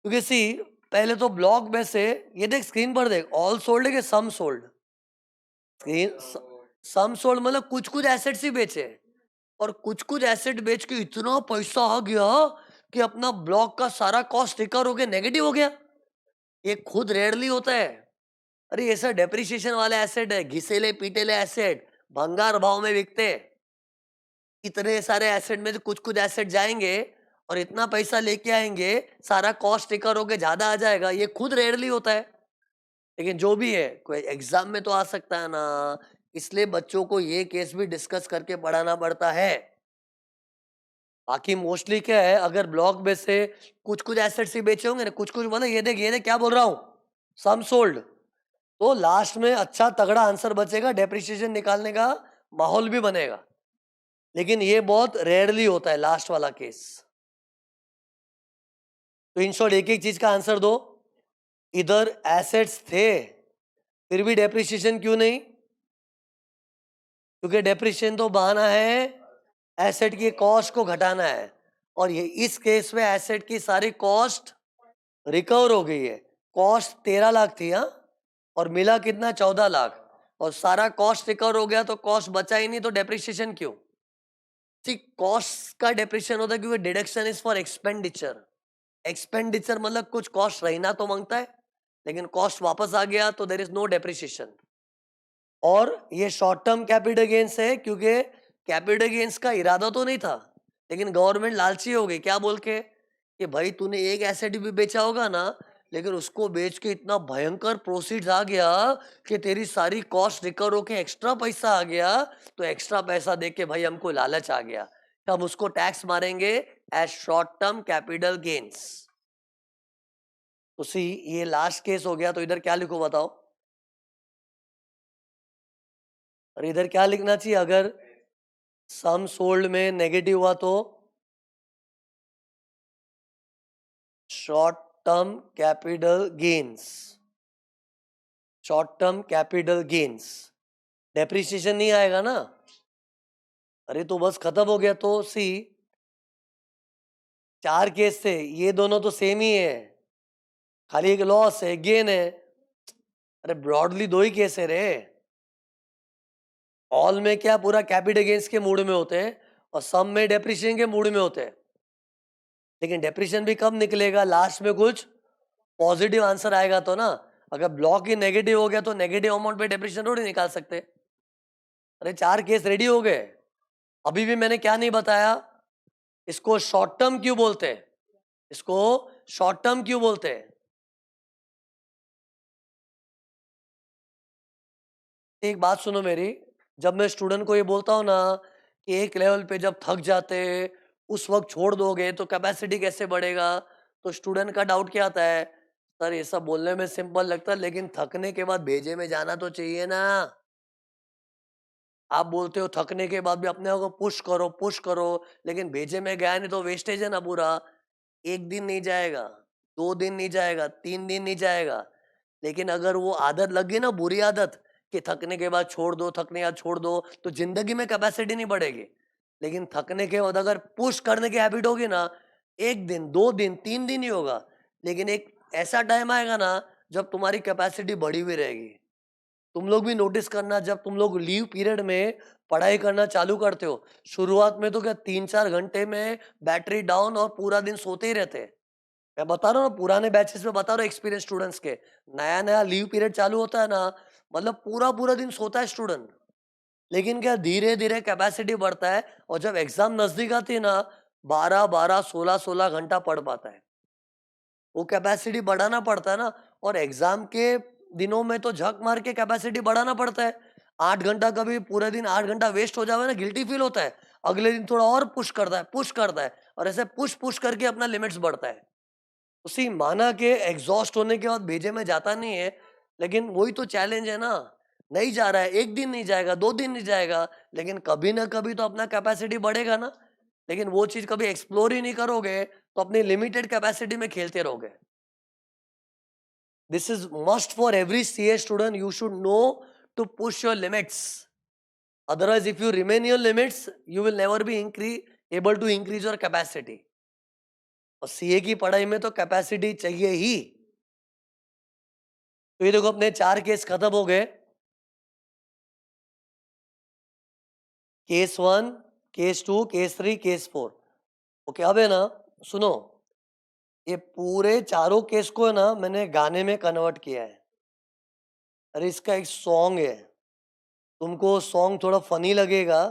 क्योंकि सी, पहले तो ब्लॉक में से, ये देख स्क्रीन पर देख, ऑल सोल्ड है कि सम सोल्ड? स्क्रीन, सम सोल्ड मतलब कुछ कुछ एसेट्स ही बेचे, और कुछ कुछ एसेट बेच के इतना पैसा आ गया कि अपना ब्लॉक का सारा कॉस्ट रिकवर हो गया, नेगेटिव हो गया। ये खुद रेयरली होता है। अरे ये सर डेप्रिसिएशन वाले एसेट है, घिसेले पीटेले एसेट, भंगार भाव में बिकते हैं। इतने सारे एसेट में से कुछ कुछ एसेट जाएंगे और इतना पैसा लेके आएंगे, सारा कॉस्ट रिकवर होके ज्यादा आ जाएगा। ये खुद रेयरली होता है। लेकिन जो भी है, कोई एग्जाम में तो आ सकता है ना, इसलिए बच्चों को ये केस भी डिस्कस करके पढ़ाना पड़ता है। बाकी मोस्टली क्या है, अगर ब्लॉक में से कुछ कुछ एसेट्स ही बेचे होंगे ना, कुछ कुछ मतलब ये देख क्या बोल रहा हूँ, सम सोल्ड, तो लास्ट में अच्छा तगड़ा आंसर बचेगा, डेप्रिसिएशन निकालने का माहौल भी बनेगा। लेकिन ये बहुत रेयरली होता है लास्ट वाला केस। तो इन शॉर्ट एक एक चीज का आंसर दो। इधर एसेट्स थे फिर भी डेप्रिसिएशन क्यों नहीं? क्योंकि डेप्रिसिएशन तो बहाना है एसेट की कॉस्ट को घटाना है, और ये इस केस में एसेट की सारी कॉस्ट रिकवर हो गई है। कॉस्ट 13 लाख थी, हाँ, और मिला कितना? 14 लाख। और सारा कॉस्ट रिकवर हो गया तो कॉस्ट बचा ही नहीं, तो डेप्रिसिएशन क्यों? कॉस्ट का डेप्रिसिएशन होता है क्योंकि deduction is for expenditure. Expenditure मतलब कुछ कॉस्ट रहना तो मांगता है, लेकिन कॉस्ट वापस आ गया तो देर इज नो डेप्रिसिएशन। और ये शॉर्ट टर्म कैपिटल गेन्स है क्योंकि कैपिटल गेन्स का इरादा तो नहीं था, लेकिन गवर्नमेंट लालची हो गई, क्या बोल के कि भाई तूने एक एसेट भी बेचा होगा ना, लेकिन उसको बेच के इतना भयंकर प्रोसीड्स आ गया कि तेरी सारी कॉस्ट रिकवर होके एक्स्ट्रा पैसा आ गया, तो एक्स्ट्रा पैसा देख के भाई हमको लालच आ गया, तो हम उसको टैक्स मारेंगे as short term capital gains. तो सी, ये लास्ट केस हो गया, तो इधर क्या लिखो बताओ? और इधर क्या लिखना चाहिए अगर सम सोल्ड में नेगेटिव हुआ तो? Short term capital gains, short term capital gains. Depreciation नहीं आएगा ना? अरे तो बस खत्म हो गया। तो सी, 4 केस थे, ये दोनों तो सेम ही है, खाली एक लॉस है, गेन है। अरे ब्रॉडली 2 ही केस है रे। ऑल में क्या पूरा कैपिटल गेन्स के मूड में होते हैं, और सम में डेप्रिसिएशन के मूड में होते हैं। लेकिन डेप्रिसिएशन भी कब निकलेगा? लास्ट में कुछ पॉजिटिव आंसर आएगा तो ना। अगर ब्लॉक ही नेगेटिव हो गया तो नेगेटिव अमाउंट पे डेप्रिसिएशन थोड़ी निकाल सकते। अरे 4 केस रेडी हो गए। अभी भी मैंने क्या नहीं बताया? इसको शॉर्ट टर्म क्यों बोलते हैं? इसको शॉर्ट टर्म क्यों बोलते हैं? एक बात सुनो मेरी, जब मैं स्टूडेंट को ये बोलता हूँ ना कि एक लेवल पे जब थक जाते उस वक्त छोड़ दोगे तो कैपेसिटी कैसे बढ़ेगा, तो स्टूडेंट का डाउट क्या आता है? सर ये सब बोलने में सिंपल लगता है, लेकिन थकने के बाद भेजे में जाना तो चाहिए ना। आप बोलते हो थकने के बाद भी अपने आप को पुश करो, लेकिन भेजे में गया नहीं तो वेस्टेज है ना पूरा। 1 दिन नहीं जाएगा, 2 दिन नहीं जाएगा, 3 दिन नहीं जाएगा, लेकिन अगर वो आदत लग गई ना, बुरी आदत, कि थकने के बाद छोड़ दो, थकने के बाद छोड़ दो, तो जिंदगी में कैपेसिटी नहीं बढ़ेगी। लेकिन थकने के बाद अगर पुश करने की हैबिट होगी ना, 1 दिन, 2 दिन, 3 दिन ही होगा, लेकिन एक ऐसा टाइम आएगा ना जब तुम्हारी कैपेसिटी बढ़ी हुई रहेगी। तुम लोग भी नोटिस करना, जब तुम लोग लीव पीरियड में पढ़ाई करना चालू करते हो, शुरुआत में तो क्या 3-4 घंटे में बैटरी डाउन और पूरा दिन सोते ही रहते हैं। मैं बता रहा हूँ ना, पुराने बैचेस में बता रहा हूँ, एक्सपीरियंस स्टूडेंट्स के, नया नया लीव पीरियड चालू होता है ना, मतलब पूरा पूरा दिन सोता है स्टूडेंट। लेकिन क्या धीरे धीरे कैपेसिटी बढ़ता है, और जब एग्जाम नजदीक आती है ना, 12-12, 16-16 घंटा पढ़ पाता है। वो कैपेसिटी बढ़ाना पड़ता है ना। और एग्जाम के दिनों में तो झक मार के कैपेसिटी बढ़ाना पड़ता है। 8 घंटा, कभी पूरे दिन 8 घंटा वेस्ट हो जावे ना, गिल्टी फील होता है। अगले दिन थोड़ा और पुश करता है, और ऐसे पुश पुश करके अपना लिमिट्स बढ़ता है। उसी माना के एग्जॉस्ट होने के बाद भेजे में जाता नहीं है, लेकिन वही तो चैलेंज है ना। नहीं जा रहा है, 1 दिन नहीं जाएगा, 2 दिन नहीं जाएगा, लेकिन कभी ना कभी तो अपना कैपेसिटी बढ़ेगा ना। लेकिन वो चीज कभी एक्सप्लोर ही नहीं करोगे, तो अपनी लिमिटेड कैपेसिटी में खेलते रहोगे। This is must for every CA student. You should know to push your limits. Otherwise, if you remain your limits, you will never be able to increase your capacity. और CA की पढ़ाई में तो capacity चाहिए ही। तो ये देखो, अपने 4 केस खत्म हो गए। Case 1, case 2, case 3, case 4। Okay, अब है ना, सुनो, ये पूरे चारों केस को है ना मैंने गाने में कन्वर्ट किया है। अरे इसका एक सॉन्ग है, तुमको सॉन्ग थोड़ा फनी लगेगा,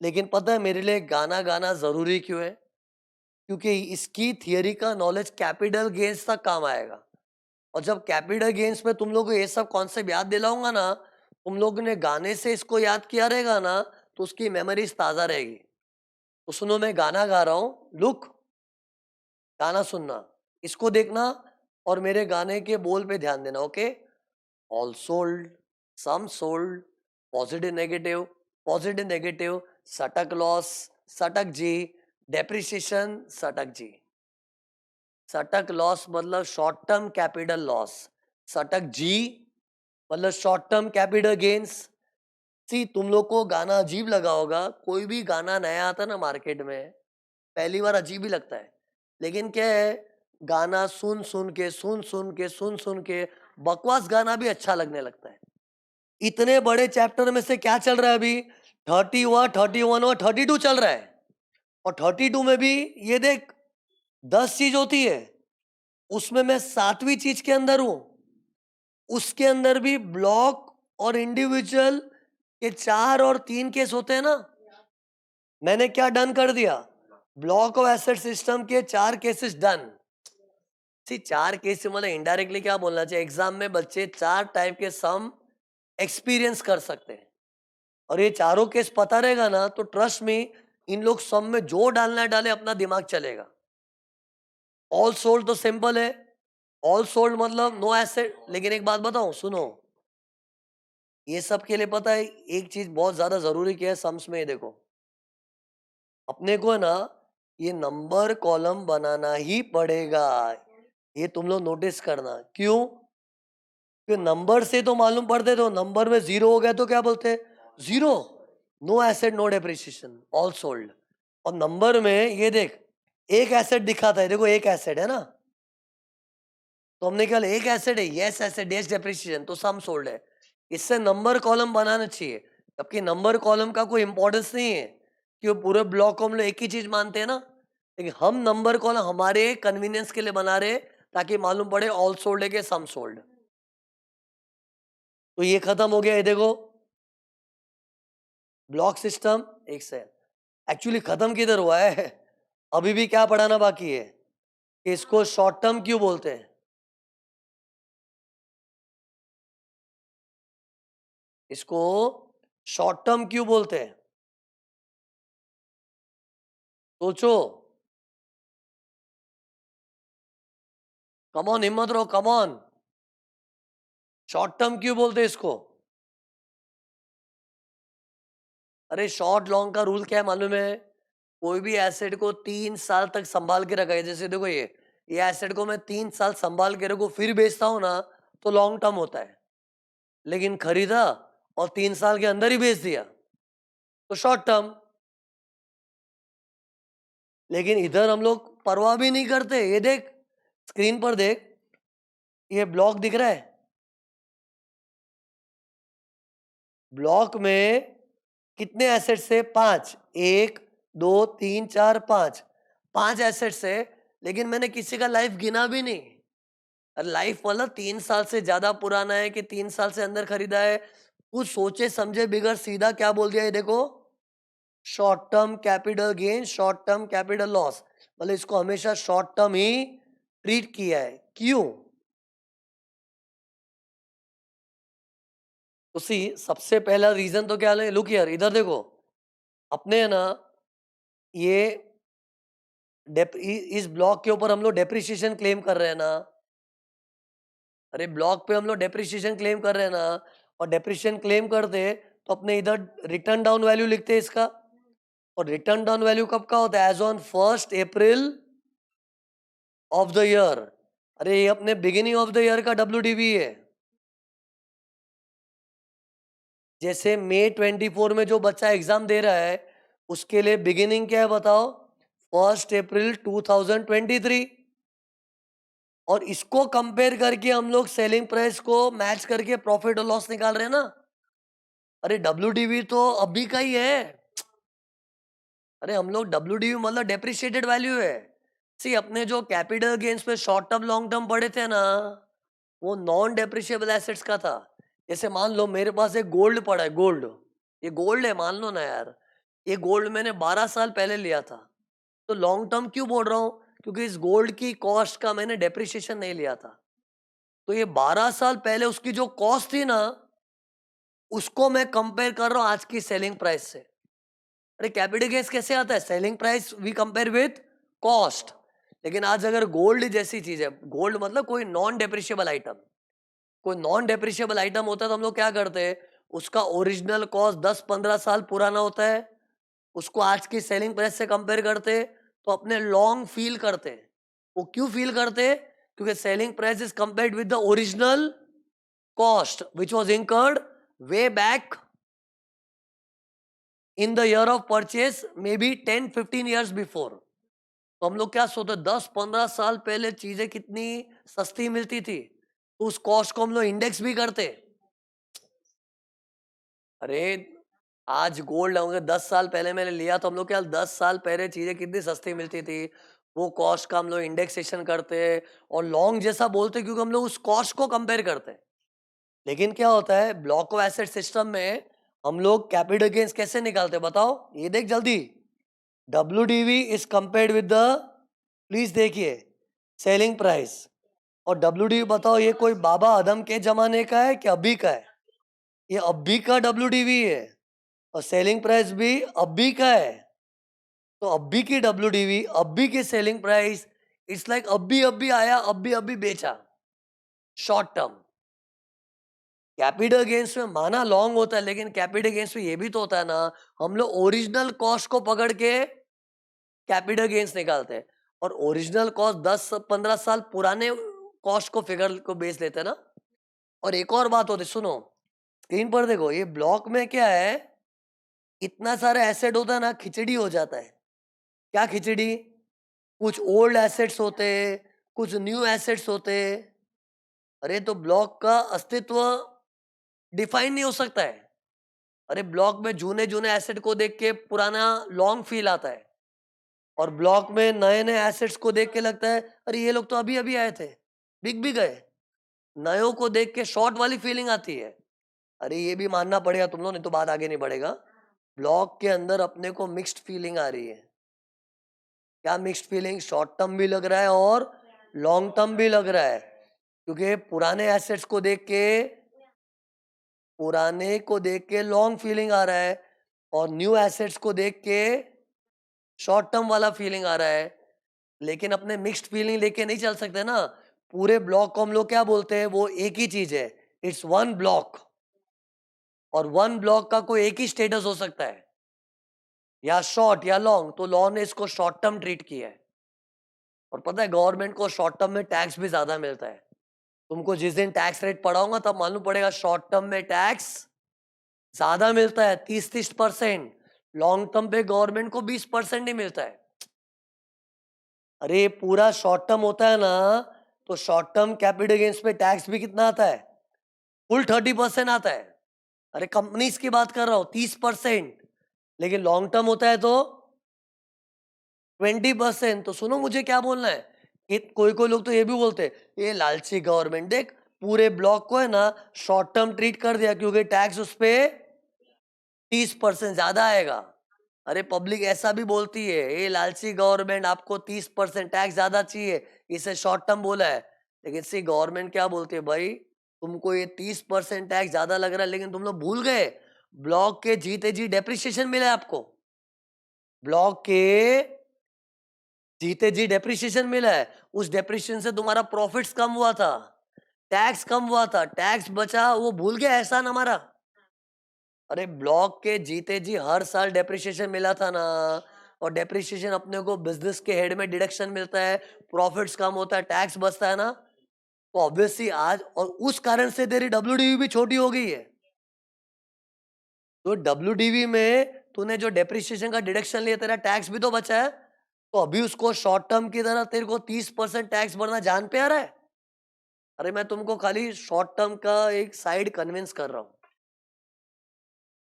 लेकिन पता है मेरे लिए गाना गाना जरूरी क्यों है? क्योंकि इसकी थियरी का नॉलेज कैपिटल गेन्स तक काम आएगा। और जब कैपिटल गेन्स में तुम लोग को ये सब कॉन्सेप्ट याद दिलाऊंगा ना, तुम लोगों ने गाने से इसको याद किया रहेगा ना, तो उसकी मेमोरीज ताजा रहेगी। तो सुनो, मैं गाना गा रहा हूँ, लुक, गाना सुनना, इसको देखना, और मेरे गाने के बोल पे ध्यान देना। ओके? ऑल सोल्ड, सम सोल्ड, पॉजिटिव नेगेटिव, सटक लॉस, सटक जी, डेप्रिसिएशन, सटक जी। सटक लॉस मतलब शॉर्ट टर्म कैपिटल लॉस, सटक जी मतलब शॉर्ट टर्म कैपिटल गेन्स। सी, तुम लोग को गाना अजीब लगा होगा, कोई भी गाना नया आता है ना मार्केट में, पहली बार अजीब ही लगता है, लेकिन क्या है, गाना सुन सुन के बकवास गाना भी अच्छा लगने लगता है। इतने बड़े चैप्टर में से क्या चल रहा है अभी? 30 हुआ, 31 हुआ, 32 चल रहा है। और 32 में भी ये देख, 10 चीज होती है, उसमें मैं 7वीं चीज के अंदर हूं। उसके अंदर भी ब्लॉक और इंडिविजुअल के 4 और 3 केस होते हैं ना। मैंने क्या डन कर दिया? ब्लॉक ऑफ एसेट सिस्टम के 4 केसेस डन। सी 4 केस से मतलब इनडायरेक्टली क्या बोलना चाहिए, एग्जाम में बच्चे 4 टाइप के सम एक्सपीरियंस कर सकते हैं और ये चारों केस पता रहेगा ना तो ट्रस्ट मी, इन लोग सम में जो डालना है डाले, अपना दिमाग चलेगा। ऑल सोल्ड तो सिंपल है, ऑल सोल्ड मतलब नो एसेट। लेकिन एक बात बताऊं, सुनो, ये सब के लिए पता है एक चीज बहुत ज्यादा जरूरी क्या है सम्स में, ये देखो, अपने को है ना ये नंबर कॉलम बनाना ही पड़ेगा। ये तुम लोग नोटिस करना, क्यों? कि नंबर से तो मालूम पड़ते, तो नंबर में जीरो हो गया तो क्या बोलते हैं, zero, no asset no depreciation, all sold. और नंबर में ये देख, एक एसेट दिखाता है, देखो एक एसेट है ना, तो हमने क्या, एक एसेट है, यस एसेट डेस डेप्रिसिएशन, तो सम सोल्ड है। इससे नंबर कॉलम बनाना चाहिए, जबकि नंबर कॉलम का कोई इंपॉर्टेंस नहीं है कि वो पूरे ब्लॉक को हम लोग एक ही चीज मानते हैं ना। लेकिन हम नंबर कॉलम हमारे कन्वीनियंस के लिए बना रहे ताकि मालूम पड़े ऑल सोल्ड है कि सम सोल्ड। तो ये खत्म हो गया, ये देखो ब्लॉक सिस्टम। एक से एक्चुअली खत्म किधर हुआ है, अभी भी क्या पढ़ाना बाकी है कि इसको शॉर्ट टर्म क्यों बोलते हैं। इसको शॉर्ट टर्म क्यों बोलते हैं, सोचो। कमॉन, हिम्मत रहो, कमॉन। शॉर्ट टर्म क्यों बोलते हैं इसको? अरे शॉर्ट लॉन्ग का रूल क्या है मालूम है? कोई भी एसेट को 3 साल तक संभाल के रखा है, जैसे देखो ये एसेट को मैं 3 साल संभाल के रखू फिर बेचता हूं ना, तो लॉन्ग टर्म होता है। लेकिन खरीदा और 3 साल के अंदर ही बेच दिया तो शॉर्ट टर्म। लेकिन इधर हम लोग परवाह भी नहीं करते, ये देख स्क्रीन पर देख, ये ब्लॉक दिख रहा है, ब्लॉक में कितने एसेट्स है, 5, 1, 2, 3, 4, 5, 5 एसेट्स है। लेकिन मैंने किसी का लाइफ गिना भी नहीं। लाइफ मतलब 3 साल से ज्यादा पुराना है कि 3 साल से अंदर खरीदा है, कुछ सोचे समझे बिगड़ सीधा क्या बोल दिया, ये देखो short term capital gain, short term capital loss, मतलब इसको हमेशा शॉर्ट टर्म ही ट्रीट किया है। क्यों? उसी सबसे पहला रीजन तो क्या है, लुक हियर, इधर देखो, अपने है ना ये इस ब्लॉक के ऊपर हम लोग डेप्रिसिएशन क्लेम कर रहे हैं ना। अरे ब्लॉक पे हम लोग डेप्रिसिएशन क्लेम कर रहे हैं ना, और डेप्रिसिएशन क्लेम करते तो अपने इधर रिटर्न डाउन वैल्यू लिखते हैं इसका। और रिटर्न डाउन वैल्यू कब का होता है, as on 1 April of the year. अरे ये अपने बिगिनिंग ऑफ द ईयर का WDV है। जैसे मई 24 में जो बच्चा एग्जाम दे रहा है, उसके लिए बिगिनिंग क्या है बताओ, 1 अप्रैल 2023। और इसको कंपेयर करके हम लोग सेलिंग प्राइस को मैच करके प्रॉफिट और लॉस निकाल रहे हैं ना। अरे WDV तो अभी का ही है। अरे हम लोग WDV मतलब डेप्रिशिएटेड वैल्यू है। सी अपने जो कैपिटल गेन्स पे शॉर्ट टर्म लॉन्ग टर्म पढ़े थे ना, वो नॉन डेप्रिशिएबल एसेट्स का था। जैसे मान लो मेरे पास एक गोल्ड पड़ा है, गोल्ड, ये गोल्ड है मान लो ना यार, ये गोल्ड मैंने 12 साल पहले लिया था। तो लॉन्ग टर्म क्यों बोल रहा हूँ, क्योंकि इस गोल्ड की कॉस्ट का मैंने डेप्रिशिएशन नहीं लिया था। तो ये 12 साल पहले उसकी जो कॉस्ट थी ना, उसको मैं कंपेयर कर रहा हूँ आज की सेलिंग प्राइस से। अरे कैपिटल गेन्स कैसे आता है, selling price we compare with cost. लेकिन आज अगर गोल्ड जैसी चीज है, गोल्ड मतलब कोई नॉन डेप्रिशिएबल आइटम, कोई नॉन डेप्रिशिएबल आइटम होता है तो हम लोग क्या करते हैं, उसका ओरिजिनल कॉस्ट 10-15 साल पुराना होता है, उसको आज की सेलिंग प्राइस से कंपेयर करते हैं, तो अपने लॉन्ग फील करते हैं। वो क्यों फील करते हैं, क्योंकि selling price is compared with the original cost which was incurred way back in the year of purchase, may be 10-15 years before. तो हम लोग क्या सोचते, 10-15 साल पहले चीजें कितनी सस्ती मिलती थी, तो उस कॉस्ट को हम लोग इंडेक्स भी करते। अरे आज गोल्ड अगर 10 साल पहले मैंने लिया तो हम लोग क्या 10 साल पहले चीजें कितनी सस्ती मिलती थी, वो कॉस्ट का हम लोग इंडेक्सेशन करते हैं और लॉन्ग जैसा बोलते हैं, क्योंकि हम लोग उस कॉस्ट को कंपेयर करते हैं। लेकिन क्या होता है ब्लॉक ऑफ एसेट सिस्टम में, हम लोग कैपिटल गेन्स कैसे निकालते हैं बताओ, ये देख जल्दी। WDV is compared with the, please देखिए, सेलिंग प्राइस। और WDV बताओ ये कोई बाबा आदम के जमाने का है कि अभी का है? ये अभी का WDV है, और सेलिंग प्राइस भी अभी का है। तो अभी की WDV, अभी की सेलिंग प्राइस, इट्स लाइक अभी अभी आया, अभी अभी बेचा, शॉर्ट टर्म। कैपिटल गेन्स में माना लॉन्ग होता है, लेकिन कैपिटल गेन्स में ये भी तो होता है ना, हम लोग ओरिजिनल कॉस्ट को पकड़ के कैपिटल गेन्स निकालते हैं, और ओरिजिनल कॉस्ट 10-15 साल पुराने कॉस्ट को फिगर को बेस लेते हैं ना। और एक और बात होती है, सुनो, स्क्रीन पर देखो, ये ब्लॉक में क्या है, इतना सारा एसेट होता है ना, खिचड़ी हो जाता है। क्या खिचड़ी? कुछ ओल्ड एसेट्स होते, कुछ न्यू एसेट्स होते। अरे तो ब्लॉक का अस्तित्व डिफाइन नहीं हो सकता है। अरे ब्लॉक में जूने जूने एसेट को देख के पुराना लॉन्ग फील आता है, और ब्लॉक में नए नए एसेट्स को देख के लगता है अरे ये लोग तो अभी अभी आए थे, बिक भी गए। नयों को देख के शॉर्ट वाली फीलिंग आती है। अरे ये भी मानना पड़ेगा तुम लोग, नहीं तो बात आगे नहीं बढ़ेगा। ब्लॉक के अंदर अपने को मिक्स्ड फीलिंग आ रही है। क्या मिक्स्ड फीलिंग? शॉर्ट टर्म भी लग रहा है और लॉन्ग टर्म भी लग रहा है, क्योंकि पुराने को देख के लॉन्ग फीलिंग आ रहा है, और न्यू एसेट्स को देख के शॉर्ट टर्म वाला फीलिंग आ रहा है। लेकिन अपने मिक्स्ड फीलिंग लेके नहीं चल सकते ना। पूरे ब्लॉक को हम लोग क्या बोलते हैं? वो एक ही चीज है, इट्स वन ब्लॉक। और वन ब्लॉक का कोई एक ही स्टेटस हो सकता है, या शॉर्ट या लॉन्ग। तो लॉ ने इसको शॉर्ट टर्म ट्रीट किया है। और पता है गवर्नमेंट को शॉर्ट टर्म में टैक्स भी ज्यादा मिलता है। तुमको जिस दिन टैक्स रेट पढ़ाऊंगा तब मालूम पड़ेगा, शॉर्ट टर्म में टैक्स ज्यादा मिलता है, 30-30%। लॉन्ग टर्म पे गवर्नमेंट को 20% ही मिलता है। अरे पूरा शॉर्ट टर्म होता है ना, तो शॉर्ट टर्म कैपिटल गेन्स पे टैक्स भी कितना आता है? फुल 30% आता है। अरे कंपनीज की बात कर रहा हूं, 30%। लेकिन लॉन्ग टर्म होता है तो 20%। तो सुनो मुझे क्या बोलना है, कि कोई कोई लोग तो ये भी बोलते हैं ये लालची गवर्नमेंट, देख पूरे ब्लॉक को है ना शॉर्ट टर्म ट्रीट कर दिया, क्योंकि टैक्स उस पे 30% ज्यादा आएगा। अरे पब्लिक ऐसा भी बोलती है, ये लालची गवर्नमेंट, आपको 30% टैक्स ज्यादा चाहिए, इसे शॉर्ट टर्म बोला है। लेकिन सी गवर्नमेंट क्या बोलती है, भाई तुमको ये 30% टैक्स ज्यादा लग रहा है, लेकिन तुम लोग भूल गए ब्लॉक के जीते जी डेप्रिसिएशन मिला है आपको। ब्लॉक के जीते जी डेप्रिसिएशन मिला है। उस डेप्रिसिएशन से तुम्हारा प्रॉफिट्स कम हुआ था, टैक्स कम हुआ था, टैक्स बचा, वो भूल गया एहसान हमारा। अरे ब्लॉक के जीते जी हर साल डेप्रिसिएशन मिला था ना। और डेप्रिसिएशन अपने को बिजनेस के हेड में डिडक्शन मिलता है, प्रॉफिट्स कम होता है, टैक्स बचता है ना। तो ऑब्वियसली आज, और उस कारण से तेरी WDV भी छोटी हो गई है। तो WDV में तूने जो डेप्रिसिएशन का डिडक्शन लिया, तेरा टैक्स भी तो बचा है। तो अभी उसको शॉर्ट टर्म की तरह तेरे को 30% टैक्स भरना जान पे आ रहा है। अरे मैं तुमको खाली शॉर्ट टर्म का एक साइड कन्विंस कर रहा हूँ।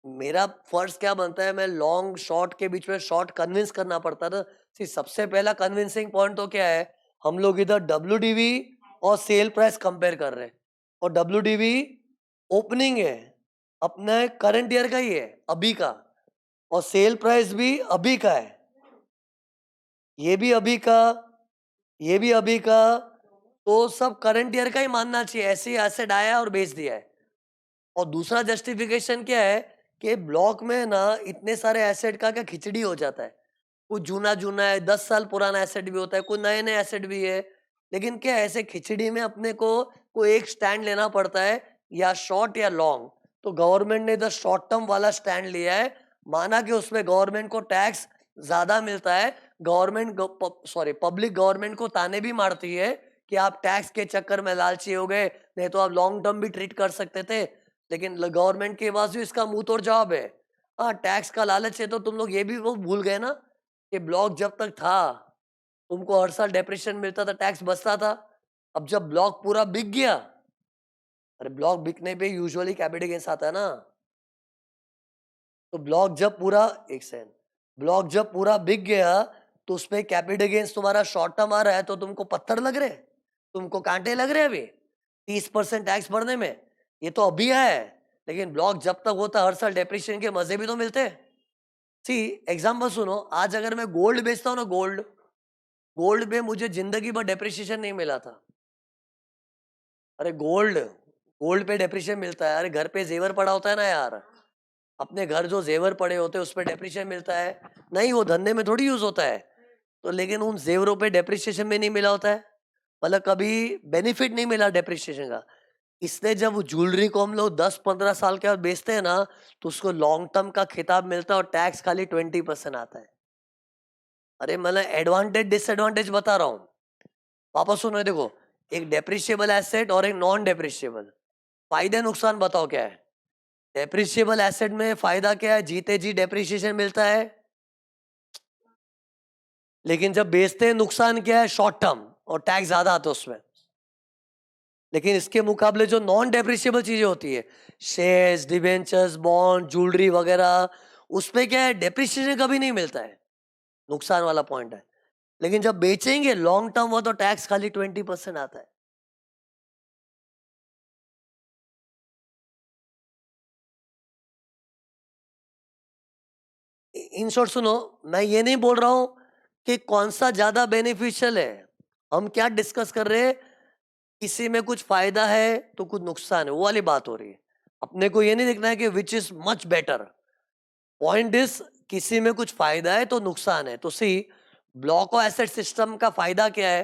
मेरा फर्ज क्या बनता है, मैं लॉन्ग शॉर्ट के बीच में शॉर्ट कन्विंस करना पड़ता था। सबसे पहला कन्विंसिंग पॉइंट तो क्या है, हम लोग इधर WDV और सेल प्राइस कंपेयर कर रहे हैं, और WDV ओपनिंग है, अपने करंट ईयर का ही है, अभी का। और सेल प्राइस भी अभी का है, ये भी अभी का, ये भी अभी का। तो सब करंट ईयर का ही मानना चाहिए, ऐसे ही एसेट आया और बेच दिया है। और दूसरा जस्टिफिकेशन क्या है, कि ब्लॉक में ना इतने सारे एसेट का क्या खिचड़ी हो जाता है। कुछ जूना जूना है, 10 साल पुराना एसेट भी होता है, कुछ नए नए एसेट भी है। लेकिन क्या ऐसे खिचड़ी में अपने को कोई एक स्टैंड लेना पड़ता है, या शॉर्ट या लॉन्ग। तो गवर्नमेंट ने इधर शॉर्ट टर्म वाला स्टैंड लिया है। माना कि उसमें गवर्नमेंट को टैक्स ज्यादा मिलता है, पब्लिक गवर्नमेंट को ताने भी मारती है कि आप टैक्स के चक्कर में लालची हो गए, नहीं तो आप लॉन्ग टर्म भी ट्रीट कर सकते थे। लेकिन गवर्नमेंट के पास भी इसका मुंह तोड़ जवाब है। हाँ, टैक्स का लालच है, तो तुम लोग ये भी वो भूल गए ना कि ब्लॉक जब तक था तुमको हर साल डेप्रिसिएशन मिलता था, टैक्स बचता था। अब जब ब्लॉक पूरा बिक गया, अरे ब्लॉक बिकने पे यूजुअली कैपिटल गेन्स आता है ना। तो ब्लॉक जब पूरा, एक सेकंड, ब्लॉक जब पूरा बिक गया, तो उसपे कैपिटल गेन्स तुम्हारा शॉर्ट टर्म आ रहा है, तो तुमको पत्थर लग रहे, तुमको कांटे लग रहे अभी 30% टैक्स भरने में। ये तो अभी है, लेकिन ब्लॉक जब तक होता हर साल डेप्रिसिएशन के मजे भी तो मिलते हैं। सी एग्जाम्पल सुनो, आज अगर मैं गोल्ड बेचता हूँ ना, गोल्ड गोल्ड में मुझे जिंदगी भर डेप्रिसिएशन नहीं मिला था। अरे गोल्ड गोल्ड पे डेप्रिसिएशन मिलता है। अरे घर पे जेवर पड़ा होता है ना यार, अपने घर जो जेवर पड़े होते हैं उस पर डेप्रिसिएशन मिलता है। नहीं, वो धंधे में थोड़ी यूज होता है। तो लेकिन उन जेवरों पे डेप्रिसिएशन भी नहीं मिला होता है, मतलब कभी बेनिफिट नहीं मिला डेप्रिसिएशन का। इसलिए जब वो ज्वेलरी को हम लोग 10-15 साल के बाद बेचते हैं ना, तो उसको लॉन्ग टर्म का खिताब मिलता है और टैक्स खाली 20% आता है। अरे मतलब एडवांटेज डिसएडवांटेज बता रहा हूँ। वापस सुनो, देखो, एक डेप्रिशिएबल एसेट और एक नॉन डेप्रिशिएबल, फायदे नुकसान बताओ क्या है। डेप्रिशिएबल एसेट में फायदा क्या है, जीते जी डेप्रिसिएशन मिलता है, लेकिन जब बेचते हैं नुकसान क्या है, शॉर्ट टर्म और टैक्स ज्यादा आता है उसमें। लेकिन इसके मुकाबले जो नॉन डेप्रिशिएबल चीजें होती है, शेयर्स, डिवेंचर्स, बॉन्ड, ज्वेलरी वगैरह, उसमें क्या है, डेप्रिसिएशन कभी नहीं मिलता है, नुकसान वाला पॉइंट है। लेकिन जब बेचेंगे लॉन्ग टर्म वो तो टैक्स खाली 20% आता है। इन शॉर्ट सुनो, मैं ये नहीं बोल रहा हूं कि कौन सा ज्यादा बेनिफिशियल है। हम क्या डिस्कस कर रहे हैं, किसी में कुछ फायदा है तो कुछ नुकसान है, वो वाली बात हो रही है। अपने को ये नहीं देखना है कि which is much better. Point is, किसी में कुछ फायदा है तो नुकसान है। तो सी, ब्लॉक और एसेट सिस्टम का फायदा क्या है।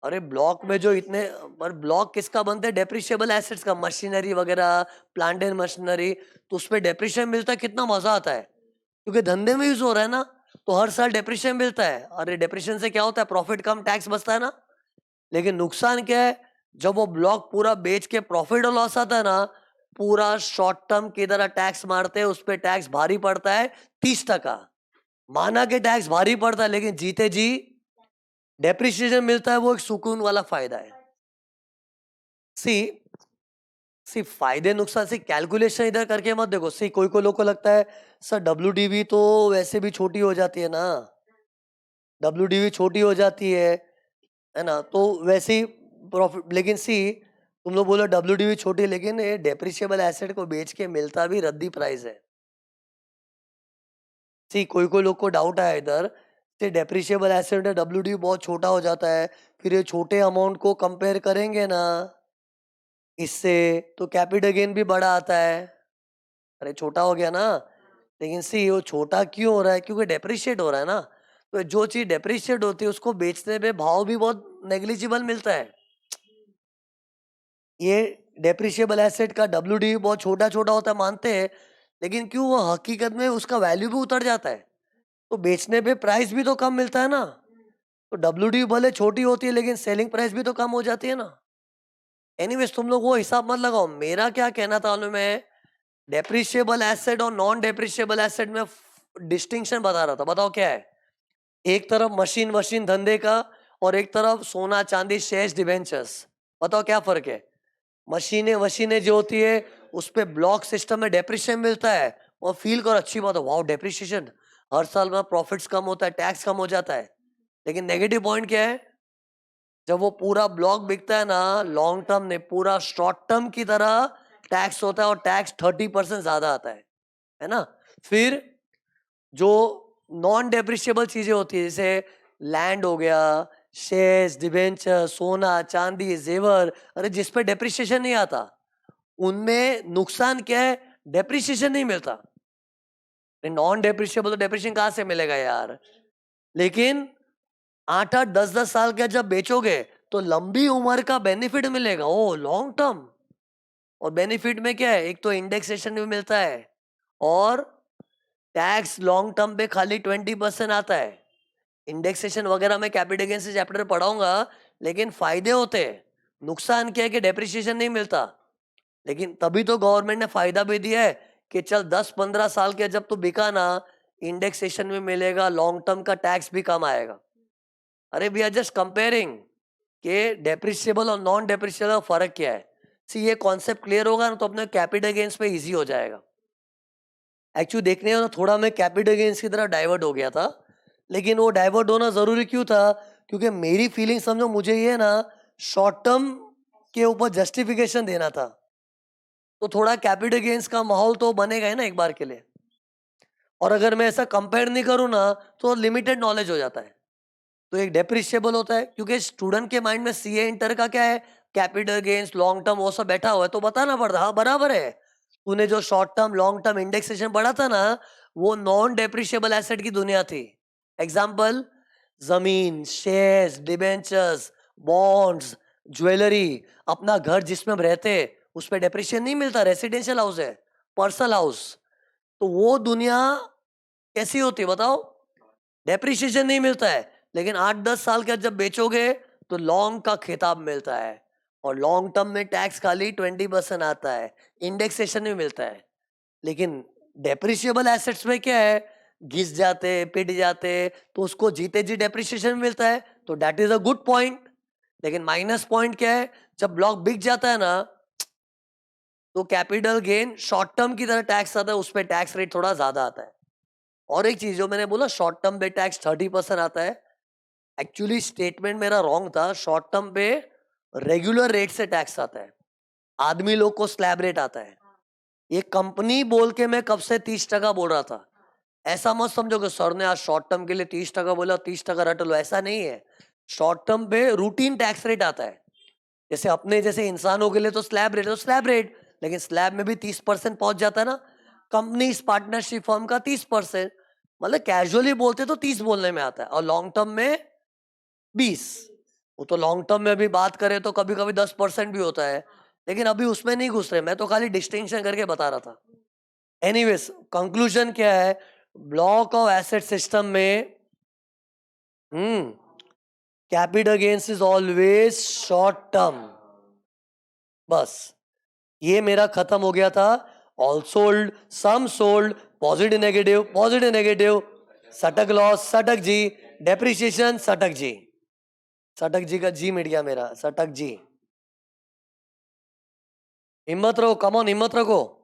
अरे ब्लॉक में जो इतने, पर ब्लॉक किसका बनता है, डेप्रिशिएबल एसेट्स का, मशीनरी वगैरह, प्लांट एंड मशीनरी। तो उसमें डेप्रिशिएशन मिलता है, कितना मजा आता है, क्योंकि धंधे में यूज हो रहा है ना, तो हर साल डेप्रिशिएशन मिलता है। अरे डेप्रिशिएशन से क्या होता है, प्रॉफिट कम, टैक्स बचता है ना। लेकिन नुकसान क्या है, जब वो ब्लॉक पूरा बेच के प्रॉफिट और लॉस आता है ना, पूरा शॉर्ट टर्म की तरह टैक्स मारते हैं, उस पर टैक्स भारी पड़ता है 30%। माना कि टैक्स भारी पड़ता है, लेकिन जीते जी डेप्रिसिएशन मिलता है, वो एक सुकून वाला फायदा है। सी सी फायदे नुकसान से कैलकुलेशन इधर करके मत देखो। सी कोई कोई लोग को लगता है सर डब्ल्यू तो वैसे भी छोटी हो जाती है ना, डब्ल्यू छोटी हो जाती है ना, तो वैसे ही प्रॉफिट। लेकिन सी, तुम लोग बोलो डब्ल्यू छोटी, लेकिन ये डेप्रिशिएबल एसेट को बेच के मिलता भी रद्दी प्राइस है। सी कोई कोई लोग को डाउट आया इधर, कि डेप्रिशिएबल एसेट है, डब्ल्यू बहुत छोटा हो जाता है, फिर ये छोटे अमाउंट को कंपेयर करेंगे ना इससे, तो कैपिटल गेन भी बड़ा आता है। अरे छोटा हो गया ना, लेकिन सी वो छोटा क्यों हो रहा है, क्योंकि डेप्रिशिएट हो रहा है ना। तो जो चीज डेप्रिशिएट होती है उसको बेचने पे भाव भी बहुत नेग्लिजिबल मिलता है। ये डेप्रिशिएबल एसेट का डब्ल्यू बहुत छोटा छोटा होता है, मानते हैं, लेकिन क्यों वो हकीकत में उसका वैल्यू भी उतर जाता है, तो बेचने पे प्राइस भी तो कम मिलता है ना। तो डब्ल्यू भले छोटी होती है, लेकिन सेलिंग प्राइस भी तो कम हो जाती है ना। एनीवेज, तुम लोग वो हिसाब मत लगाओ। मेरा क्या कहना था उन्हें, मैं डेप्रिशिएबल एसेट और नॉन डेप्रिशिएबल एसेट में डिस्टिंक्शन बता रहा था। बताओ क्या है। एक तरफ मशीन वशीन धंधे का, और एक तरफ सोना चांदी शेयर्स डिवेंचर्स। बताओ क्या फर्क है। मशीनें वशीनें जो होती है उस पे ब्लॉक सिस्टम में डेप्रिशिएशन मिलता है, और फील करो अच्छी बात है, वाओ डेप्रिशिएशन, हर साल में प्रॉफिट्स कम होता है, टैक्स कम हो जाता है। लेकिन नेगेटिव पॉइंट क्या है, जब वो पूरा ब्लॉक बिकता है ना, लॉन्ग टर्म ने पूरा शॉर्ट टर्म की तरह टैक्स होता है, और टैक्स 30% ज्यादा आता है ना। फिर जो नॉन डेप्रिशिएबल चीजें होती है, जैसे लैंड हो गया, शेयर्स, डिबेंचर, सोना चांदी, जेवर, अरे जिस पे डेप्रिशिएशन नहीं आता, उनमें नुकसान क्या है, डेप्रिशिएशन नहीं मिलता। नॉन डेप्रिशिएबल तो डेप्रिशिएशन कहां से मिलेगा यार। लेकिन 8-8 10-10 साल का जब बेचोगे, तो लंबी उम्र का बेनिफिट मिलेगा, ओ लॉन्ग टर्म। और बेनिफिट में क्या है, एक तो इंडेक्सेशन भी मिलता है, और टैक्स लॉन्ग टर्म पे खाली 20% आता है। इंडेक्सेशन वगैरह मैं कैपिटल गेन से चैप्टर पढ़ाऊंगा, लेकिन फायदे होते हैं। नुकसान क्या है कि डेप्रिसिएशन नहीं मिलता। लेकिन तभी तो गवर्नमेंट ने फायदा भी दिया है कि चल 10-15 साल के जब तू बिका ना, इंडेक्सेशन भी मिलेगा, लॉन्ग टर्म का टैक्स भी कम आएगा। अरे वी आर जस्ट कंपेयरिंग कि डेप्रिशिएबल और नॉन डेप्रिशिएबल का फर्क क्या है। सी ये कॉन्सेप्ट क्लियर होगा ना, तो अपने कैपिटल गेन्स पे इजी हो जाएगा। एक्चुअली देखने में ना थोड़ा मैं कैपिटल गेन्स की तरह डाइवर्ट हो गया था, लेकिन वो डाइवर्ट होना जरूरी क्यों था, क्योंकि मेरी फीलिंग समझो, मुझे ये ना शॉर्ट टर्म के ऊपर जस्टिफिकेशन देना था। तो थोड़ा कैपिटल गेन्स का माहौल तो बनेगा ही ना एक बार के लिए। और अगर मैं ऐसा कंपेयर नहीं करूँ ना, तो लिमिटेड नॉलेज हो जाता है। तो एक डेप्रिशिएबल होता है, क्योंकि स्टूडेंट के माइंड में सीए इंटर का क्या है, कैपिटल गेन्स, लॉन्ग टर्म वो सब बैठा हुआ है, तो बताना पड़ता है, हाँ बराबर है। तूने जो short term long term indexation पढ़ा था ना, वो नॉन डेप्रिशिएबल एसेट की दुनिया थी। एग्जाम्पल, जमीन, शेयर्स, डिबेंचर्स, बॉन्ड्स, ज्वेलरी, अपना घर जिसमें हम रहते, उस पर डेप्रिशिएशन नहीं मिलता, रेसिडेंशियल हाउस है, पर्सनल हाउस। तो वो दुनिया कैसी होती है बताओ, डेप्रिशिएशन नहीं मिलता है। लेकिन 8-10 साल के जब बेचोगे तो लॉन्ग का खिताब मिलता है, और लॉन्ग टर्म में टैक्स खाली 20% आता है, इंडेक्सेशन भी मिलता है। लेकिन डेप्रिशिएबल एसेट्स में क्या है, घिस जाते, पिट जाते, तो उसको जीते जी डेप्रिशिएशन मिलता है, तो that is a good point. लेकिन माइनस पॉइंट क्या है, जब ब्लॉक बिक जाता है ना, तो कैपिटल गेन शॉर्ट टर्म की तरह टैक्स आता है, उस पर टैक्स रेट थोड़ा ज्यादा आता है। और एक चीज जो मैंने बोला, शॉर्ट टर्म पे टैक्स 30% आता है, एक्चुअली स्टेटमेंट मेरा रॉन्ग था। शॉर्ट टर्म पे रेगुलर रेट से टैक्स आता है, आदमी लोग को स्लैब रेट आता है। ये कंपनी बोल के मैं कब से 30% बोल रहा था। ऐसा मत समझो कि सर ने आज शॉर्ट टर्म के लिए 30% बोला, 30% रट लो, ऐसा नहीं है। शॉर्ट टर्म पे रूटीन टैक्स रेट आता है, जैसे अपने जैसे इंसानों के लिए तो स्लैब रेट, तो स्लैब रेट, लेकिन स्लैब में भी 30% पहुंच जाता है ना। कंपनी इस पार्टनरशिप फर्म का 30%, मतलब कैजुअली बोलते तो 30 बोलने में आता है, और लॉन्ग टर्म में 20। वो तो लॉन्ग टर्म में अभी बात करें तो कभी कभी 10% भी होता है, लेकिन अभी उसमें नहीं घुस रहे, मैं तो खाली डिस्टिंक्शन करके बता रहा था। एनीवेज, कंक्लूजन क्या है, ब्लॉक ऑफ एसेट सिस्टम में capital gains is always short term. बस ये मेरा खत्म हो गया था। ऑल सोल्ड, सम सोल्ड, पॉजिटिव नेगेटिव, सटक लॉस सटक जी, डेप्रिसिएशन सटक जी। सटक जी का जी मिट गया मेरा, सटक जी। हिम्मत रखो, कम ऑन, हिम्मत रखो।